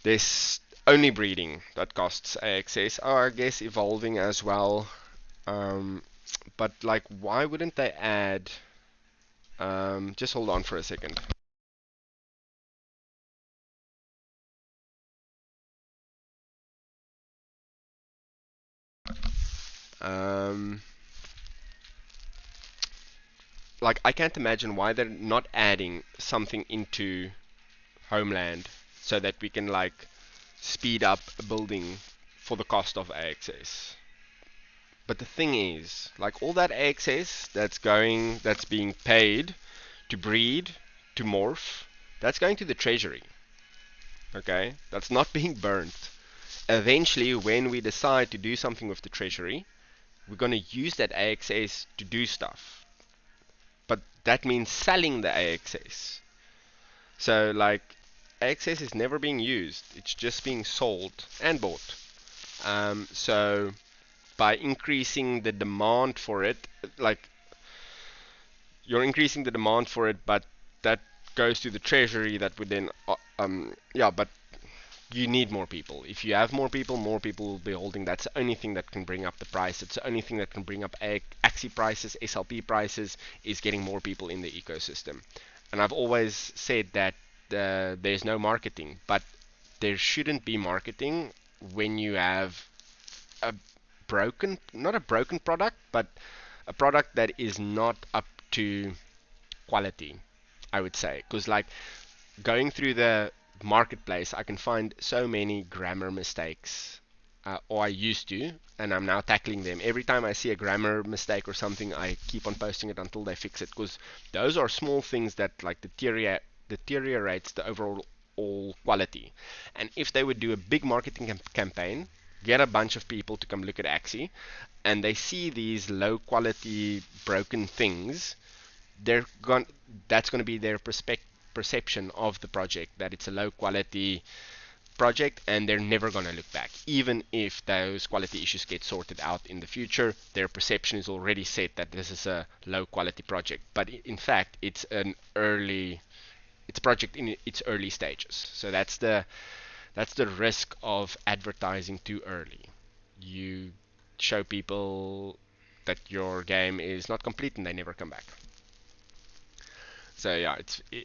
There's only breeding that costs access. Oh, I guess evolving as well. But like, why wouldn't they add? Just hold on for a second. Um, like, I can't imagine why they're not adding something into Homeland so that we can like speed up building for the cost of access. But the thing is, like, all that access that's being paid to breed, to morph, that's going to the treasury. Okay? That's not being burnt. Eventually, when we decide to do something with the treasury, we're going to use that AXS to do stuff. But that means selling the AXS. So, like, AXS is never being used. It's just being sold and bought. So, by increasing the demand for it, like, you're increasing the demand for it, but that goes to the treasury that would then, yeah, but you need more people. If you have more people will be holding. That's the only thing that can bring up the price. It's the only thing that can bring up Axie prices, SLP prices, is getting more people in the ecosystem. And I've always said that there's no marketing, but there shouldn't be marketing when you have a not a broken product, but a product that is not up to quality, I would say. Because like, going through the marketplace, I can find so many grammar mistakes, or I used to, and I'm now tackling them. Every time I see a grammar mistake or something, I keep on posting it until they fix it, because those are small things that like deteriorates the overall quality. And if they would do a big marketing campaign, get a bunch of people to come look at Axie, and they see these low quality broken things, they're going that's going to be their perception of the project, that it's a low quality project, and they're never going to look back. Even if those quality issues get sorted out in the future, their perception is already set that this is a low quality project. But in fact, it's a project in its early stages. So that's the risk of advertising too early. You show people that your game is not complete and they never come back. So yeah,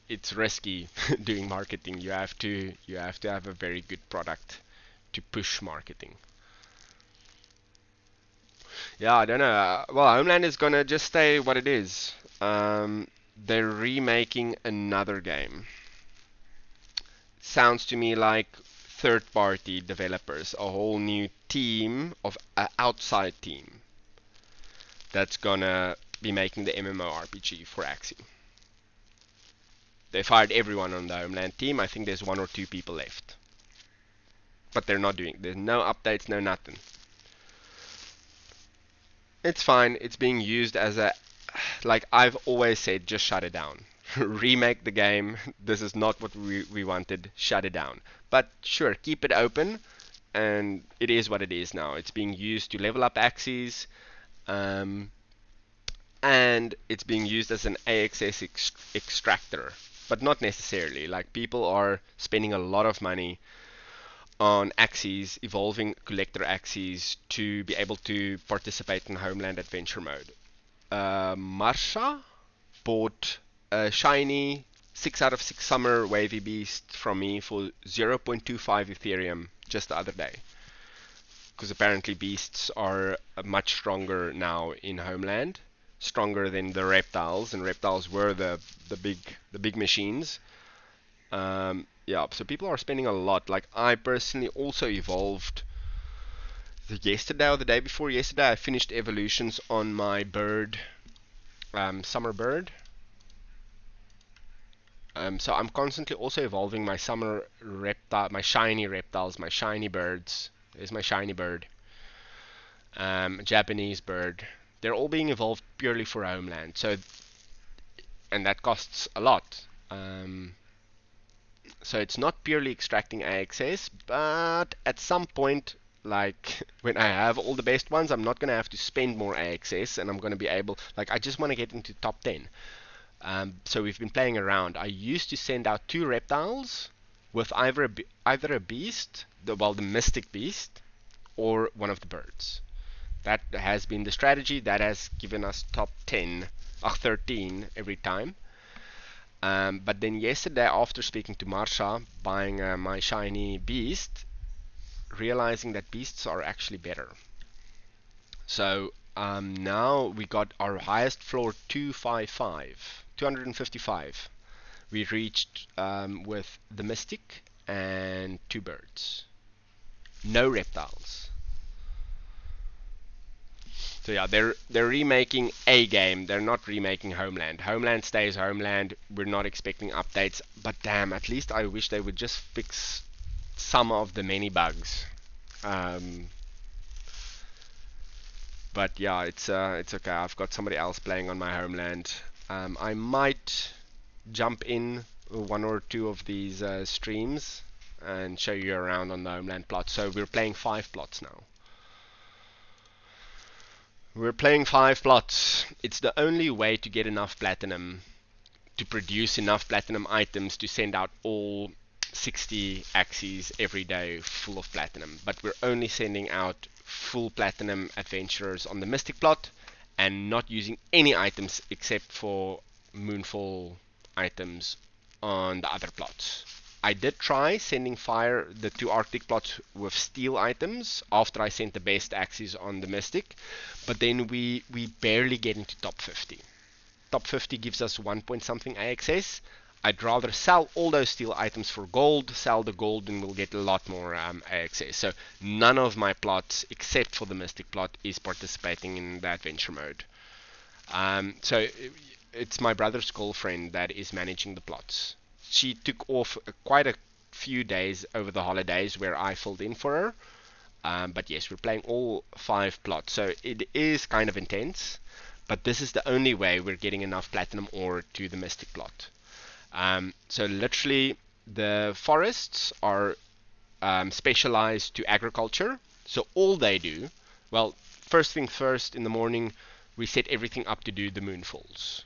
it's risky doing marketing. You have to have a very good product to push marketing. Yeah, I don't know. Well, Homeland is gonna just stay what it is. They're remaking another game. Sounds to me like third-party developers, a whole new team of outside team that's gonna be making the MMORPG for Axie. They fired everyone on the Homeland team. I think there's 1 or 2 people left. But they're not doing. There's no updates, no nothing. It's fine. It's being used as a, like I've always said, just shut it down. Remake the game. This is not what we wanted. Shut it down. But sure, keep it open. And it is what it is now. It's being used to level up Axies. And it's being used as an AXS extractor. But not necessarily. Like, people are spending a lot of money on Axies, evolving collector Axies, to be able to participate in Homeland Adventure Mode. Marsha bought a shiny 6 out of 6 summer wavy beast from me for 0.25 Ethereum just the other day. Because apparently beasts are much stronger now in Homeland. Stronger than the reptiles, and reptiles were the big machines. Yeah, so people are spending a lot. Like, I personally also evolved yesterday or the day before yesterday. I finished evolutions on my bird, summer bird. So I'm constantly also evolving my summer reptile, my shiny reptiles, my shiny birds. There's my shiny bird, Japanese bird. They're all being evolved purely for Homeland. So, and that costs a lot. So it's not purely extracting AXS, but at some point, like when I have all the best ones, I'm not going to have to spend more AXS, and I'm going to be able, like, I just want to get into top 10. So we've been playing around. I used to send out 2 reptiles with either a beast, the mystic beast, or one of the birds. That has been the strategy. That has given us top 10, 13 every time. But then yesterday, after speaking to Marsha, buying my shiny beast, realizing that beasts are actually better. So now we got our highest floor 255. We reached with the Mystic and 2 birds. No reptiles. So yeah, they're remaking a game. They're not remaking Homeland. Homeland stays Homeland. We're not expecting updates. But damn, at least I wish they would just fix some of the many bugs. But yeah, it's okay. I've got somebody else playing on my Homeland. I might jump in 1 or 2 of these streams and show you around on the Homeland plot. So we're playing 5 plots now. We're playing 5 plots. It's the only way to get enough platinum, to produce enough platinum items to send out all 60 Axies every day full of platinum. But we're only sending out full platinum adventurers on the Mystic plot and not using any items except for Moonfall items on the other plots. I did try sending the 2 Arctic plots with steel items after I sent the best Axies on the Mystic, but then we barely get into top 50. Top 50 gives us 1 point something AXS. I'd rather sell all those steel items for gold, sell the gold, and we'll get a lot more AXS. So none of my plots, except for the Mystic plot, is participating in the adventure mode. So it's my brother's girlfriend that is managing the plots. She took off quite a few days over the holidays where I filled in for her. But yes, we're playing all 5 plots. So it is kind of intense. But this is the only way we're getting enough platinum ore to the Mystic plot. So literally, the forests are specialized to agriculture. So all they do, well, first thing first, in the morning, we set everything up to do the moonfalls.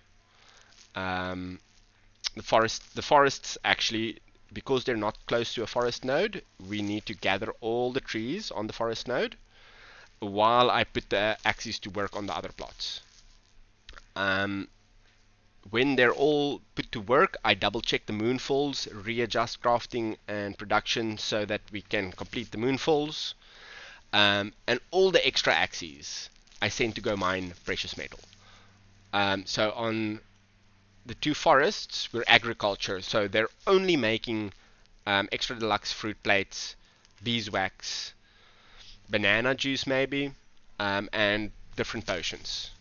The forests actually, because they're not close to a forest node, we need to gather all the trees on the forest node while I put the Axies to work on the other plots. When they're all put to work, I double check the moonfalls, readjust crafting and production so that we can complete the moonfalls, and all the extra Axies I send to go mine precious metal. So on the 2 forests, we're agriculture, so they're only making extra deluxe fruit plates, beeswax, banana juice maybe, and different potions.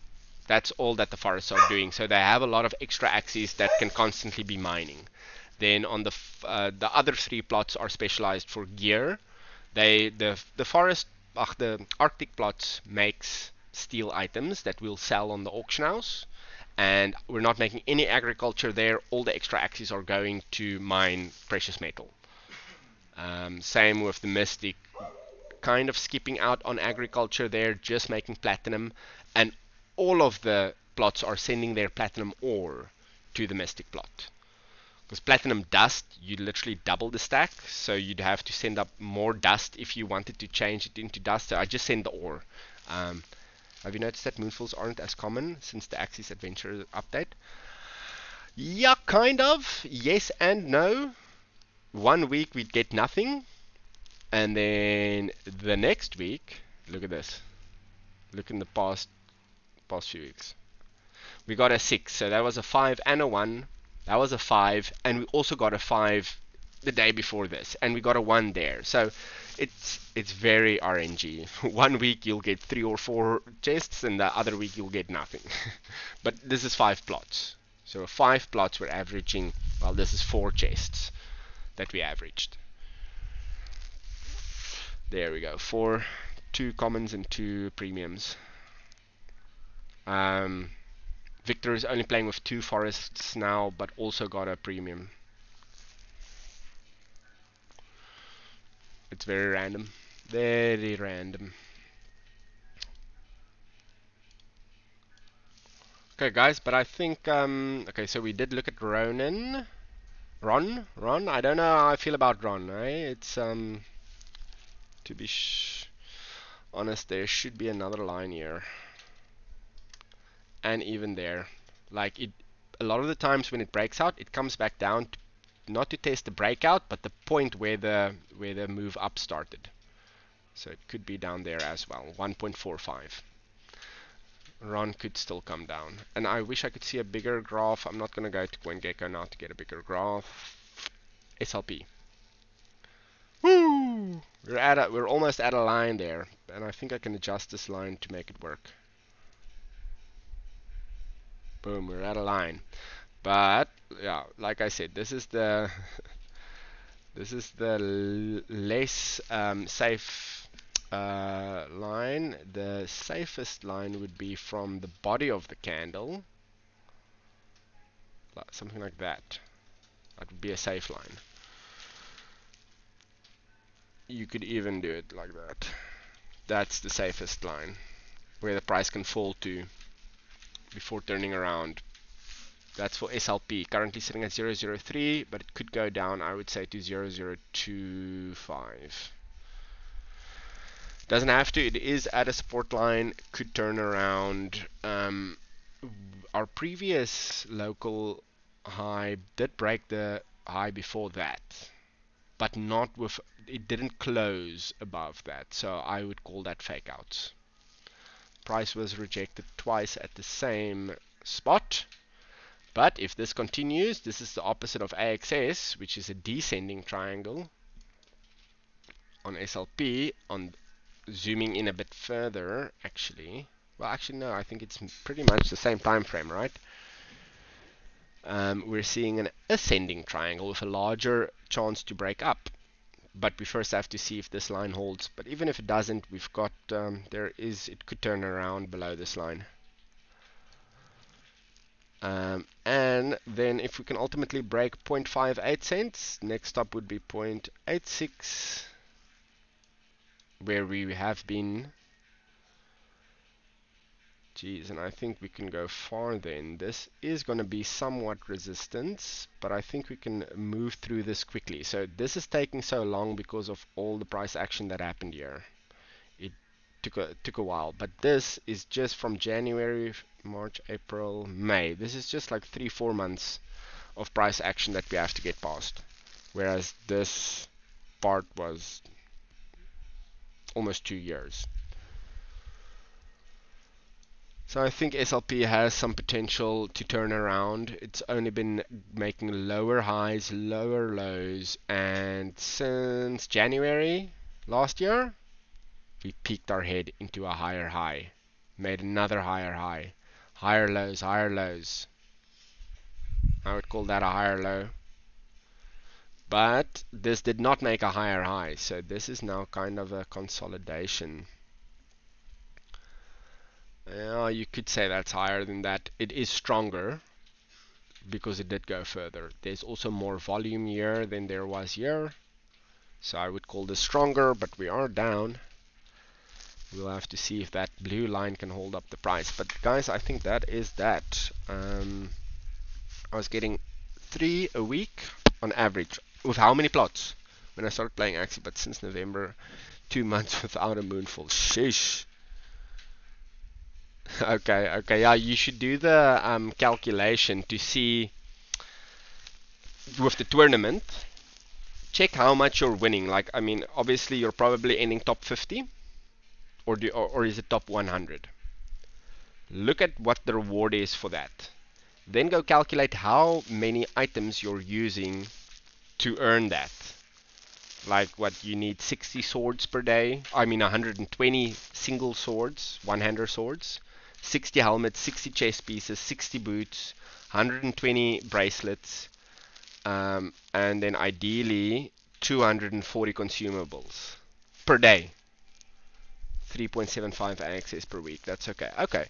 That's all that the forests are doing. So they have a lot of extra Axies that can constantly be mining. Then on the other 3 plots are specialized for gear. The Arctic plots makes steel items that we'll sell on the auction house. And we're not making any agriculture there. All the extra Axies are going to mine precious metal. Same with the Mystic, kind of skipping out on agriculture there, just making platinum. And all of the plots are sending their platinum ore to the Mystic plot. Because platinum dust, you literally double the stack, so you'd have to send up more dust if you wanted to change it into dust. So I just send the ore. Have you noticed that moonfalls aren't as common since the Axie's Adventure update? Yeah, kind of. Yes and no. 1 week we'd get nothing, and then the next week, look at this. Look in the past few weeks. We got a 6, so that was a 5 and a 1. That was a 5, and we also got a 5 the day before this, and we got a 1 there. So it's very RNG. 1 week you'll get 3 or 4 chests, and the other week you'll get nothing. But this is 5 plots. So 5 plots we're averaging, well, this is 4 chests that we averaged. There we go, 2 commons and 2 premiums. Victor is only playing with 2 forests now, but also got a premium. It's very random. Very random. Okay, guys, but I think, okay, so we did look at Ronan. Ron? I don't know how I feel about Ron, eh? It's, to be honest, there should be another line here. And even there. Like, a lot of the times when it breaks out, it comes back down to, not to test the breakout, but the point where the move up started. So it could be down there as well, 1.45. Ron could still come down. And I wish I could see a bigger graph. I'm not going to go to CoinGecko now to get a bigger graph. SLP. Woo! We're almost at a line there. And I think I can adjust this line to make it work. Boom, we're at a line. But yeah, like I said, this is the this is the less safe line. The safest line would be from the body of the candle, something like that. That would be a safe line. You could even do it like that. That's the safest line, where the price can fall to before turning around. That's for SLP, currently sitting at 0.03, but it could go down, I would say, to 0.025. Doesn't have to, it is at a support line, could turn around. Our previous local high did break the high before that, but not with, it didn't close above that, so I would call that fake outs. Price was rejected twice at the same spot. But if this continues, this is the opposite of AXS, which is a descending triangle. On SLP, on zooming in a bit further, actually, well, actually no, I think it's pretty much the same time frame, right? We're seeing an ascending triangle with a larger chance to break up. But we first have to see if this line holds. But even if it doesn't, we've got it could turn around below this line. And then if we can ultimately break 0.58 cents, next stop would be 0.86, where we have been. Geez, and I think we can go far then. This is going to be somewhat resistance, but I think we can move through this quickly. So this is taking so long because of all the price action that happened here. It took a while, but this is just from January, March, April, May. This is just like 3-4 months of price action that we have to get past, whereas this part was almost 2 years. So I think SLP has some potential to turn around. It's only been making lower highs, lower lows, and since January last year, we peaked our head into a higher high, made another higher high, higher lows, higher lows. I would call that a higher low. But this did not make a higher high, so this is now kind of a consolidation. Yeah, you could say that's higher than that. It is stronger because it did go further. There's also more volume here than there was here, so I would call this stronger, but we are down. We'll have to see if that blue line can hold up the price. But guys, I think that is that. I was getting 3 a week on average. With how many plots? When I started playing Axie, but since November, 2 months without a moonfall. Sheesh. Okay, yeah, you should do the calculation to see with the tournament. Check how much you're winning. Like, I mean, obviously you're probably ending top 50, or is it top 100? Look at what the reward is for that. Then go calculate how many items you're using to earn that. Like what you need 60 swords per day. I mean 120 single swords, one-hander swords. 60 helmets, 60 chest pieces, 60 boots, 120 bracelets, and then ideally 240 consumables per day. 3.75 access per week. That's okay. Okay.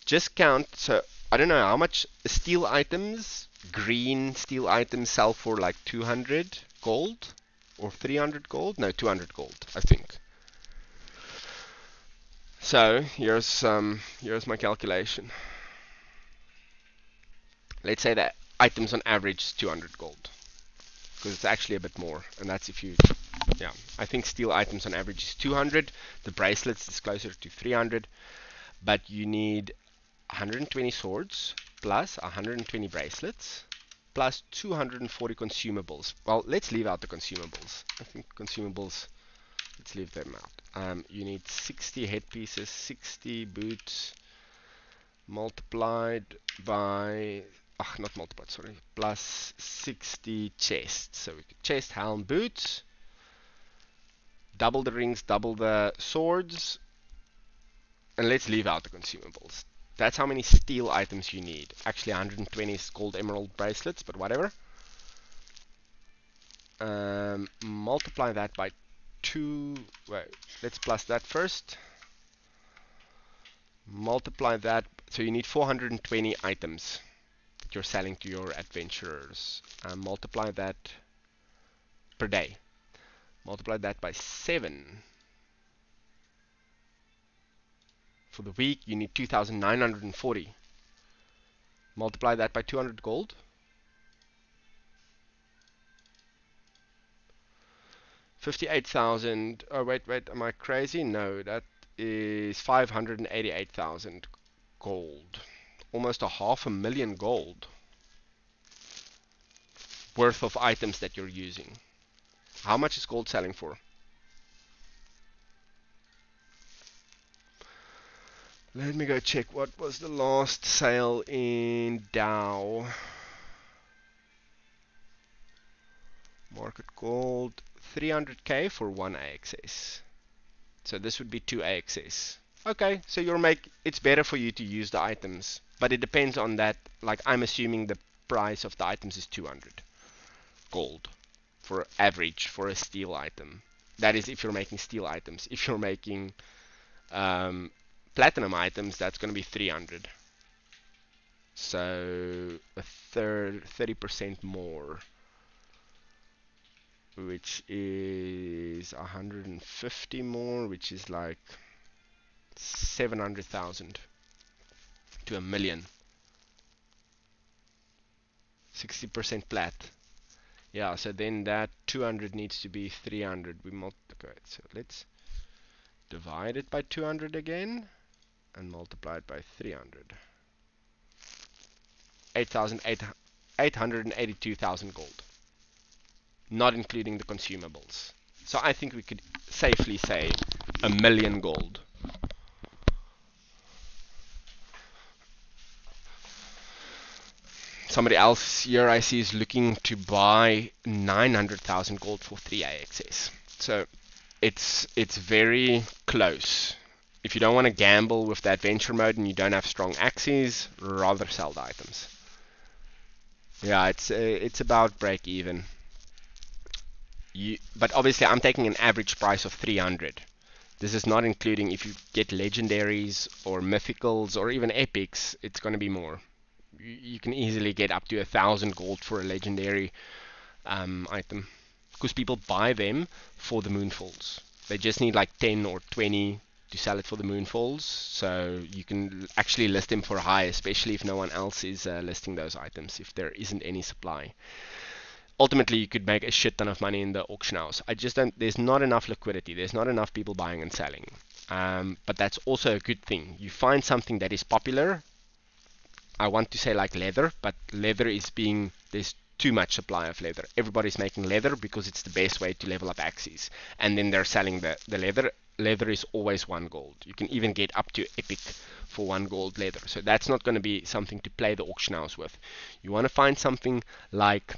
Just count. So I don't know how much steel items, green steel items sell for, like 200 gold or 300 gold. No, 200 gold, I think. So here's my calculation. Let's say that items on average is 200 gold, because it's actually a bit more, and that's if you, yeah, I think steel items on average is 200. The bracelets is closer to 300, but you need 120 swords plus 120 bracelets plus 240 consumables. Well, let's leave out the consumables. I think consumables, let's leave them out. You need 60 headpieces, 60 boots multiplied by, not multiplied, sorry, plus 60 chests. So we could chest, helm, boots, double the rings, double the swords, and let's leave out the consumables. That's how many steel items you need. Actually 120 gold emerald bracelets, but whatever. Multiply that by 2. Wait, let's plus that first. Multiply that, so you need 420 items that you're selling to your adventurers. Multiply that per day. Multiply that by 7. For the week, you need 2,940. Multiply that by 200 gold. 58,000. Oh, wait, am I crazy? No, that is 588,000 gold. Almost 500,000 gold worth of items that you're using. How much is gold selling for? Let me go check what was the last sale in Dow. Market gold, 300k for 1 AXS. So this would be 2 AXS. Okay, so it's better for you to use the items, but it depends on that. Like, I'm assuming the price of the items is 200 gold for average for a steel item. That is if you're making steel items. If you're making platinum items, that's going to be 300. So a third, 30% more, which is 150 more, which is like 700,000 to a million. 60% plat. Yeah, so then that 200 needs to be 300. We multiply it. So let's divide it by 200 again and multiply it by 300. 882,000 gold, not including the consumables. So I think we could safely say a million gold. Somebody else here I see is looking to buy 900,000 gold for 3 AXS. So it's very close. If you don't want to gamble with the adventure mode and you don't have strong Axies, rather sell the items. Yeah, it's about break even. But obviously I'm taking an average price of 300. This is not including if you get legendaries or mythicals or even epics, it's going to be more. You can easily get up to 1,000 gold for a legendary item, because people buy them for the moonfalls. They just need like 10 or 20 to sell it for the moonfalls, so you can actually list them for high, especially if no one else is listing those items, if there isn't any supply. Ultimately, you could make a shit ton of money in the auction house. There's not enough liquidity, there's not enough people buying and selling. But that's also a good thing. You find something that is popular. I want to say like leather, but leather there's too much supply of leather. Everybody's making leather because it's the best way to level up Axies. And then they're selling the leather. Leather is always 1 gold. You can even get up to epic for 1 gold leather. So that's not going to be something to play the auction house with. You want to find something like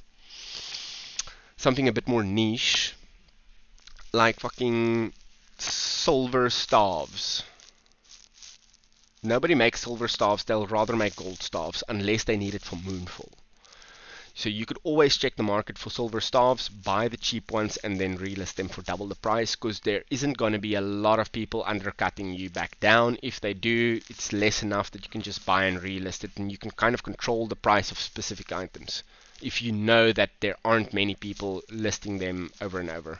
something a bit more niche, like fucking silver staves. Nobody makes silver staves, they'll rather make gold staves unless they need it for moonfall. So you could always check the market for silver staves, buy the cheap ones, and then relist them for double the price, because there isn't going to be a lot of people undercutting you back down. If they do, it's less enough that you can just buy and relist it, and you can kind of control the price of specific items if you know that there aren't many people listing them over and over.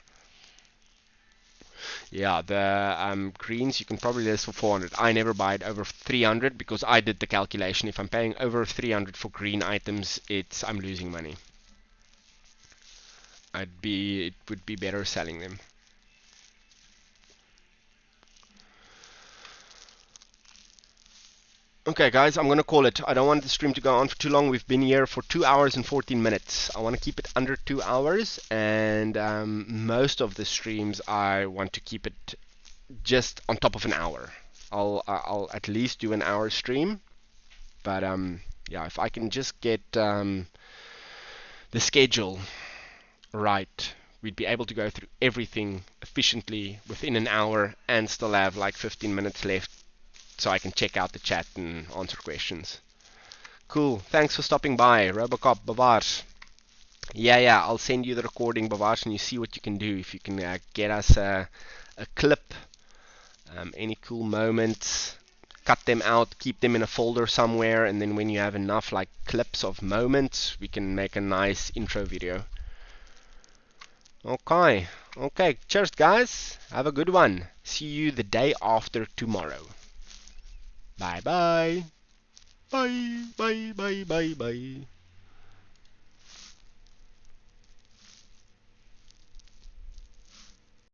Yeah, the greens you can probably list for 400. I never buy it over 300 because I did the calculation. If I'm paying over 300 for green items, I'm losing money. It would be better selling them. Okay, guys, I'm gonna call it. I don't want the stream to go on for too long. We've been here for 2 hours and 14 minutes. I want to keep it under 2 hours, and most of the streams I want to keep it just on top of an hour. I'll at least do an hour stream, but yeah, if I can just get the schedule right, we'd be able to go through everything efficiently within an hour and still have like 15 minutes left so I can check out the chat and answer questions. Cool. Thanks for stopping by, Robocop Bavar. Yeah, I'll send you the recording, Bavar, and you see what you can do. If you can get us a clip, any cool moments, cut them out, keep them in a folder somewhere, and then when you have enough like clips of moments, we can make a nice intro video. Okay, cheers guys, have a good one. See you the day after tomorrow. Bye bye. Bye.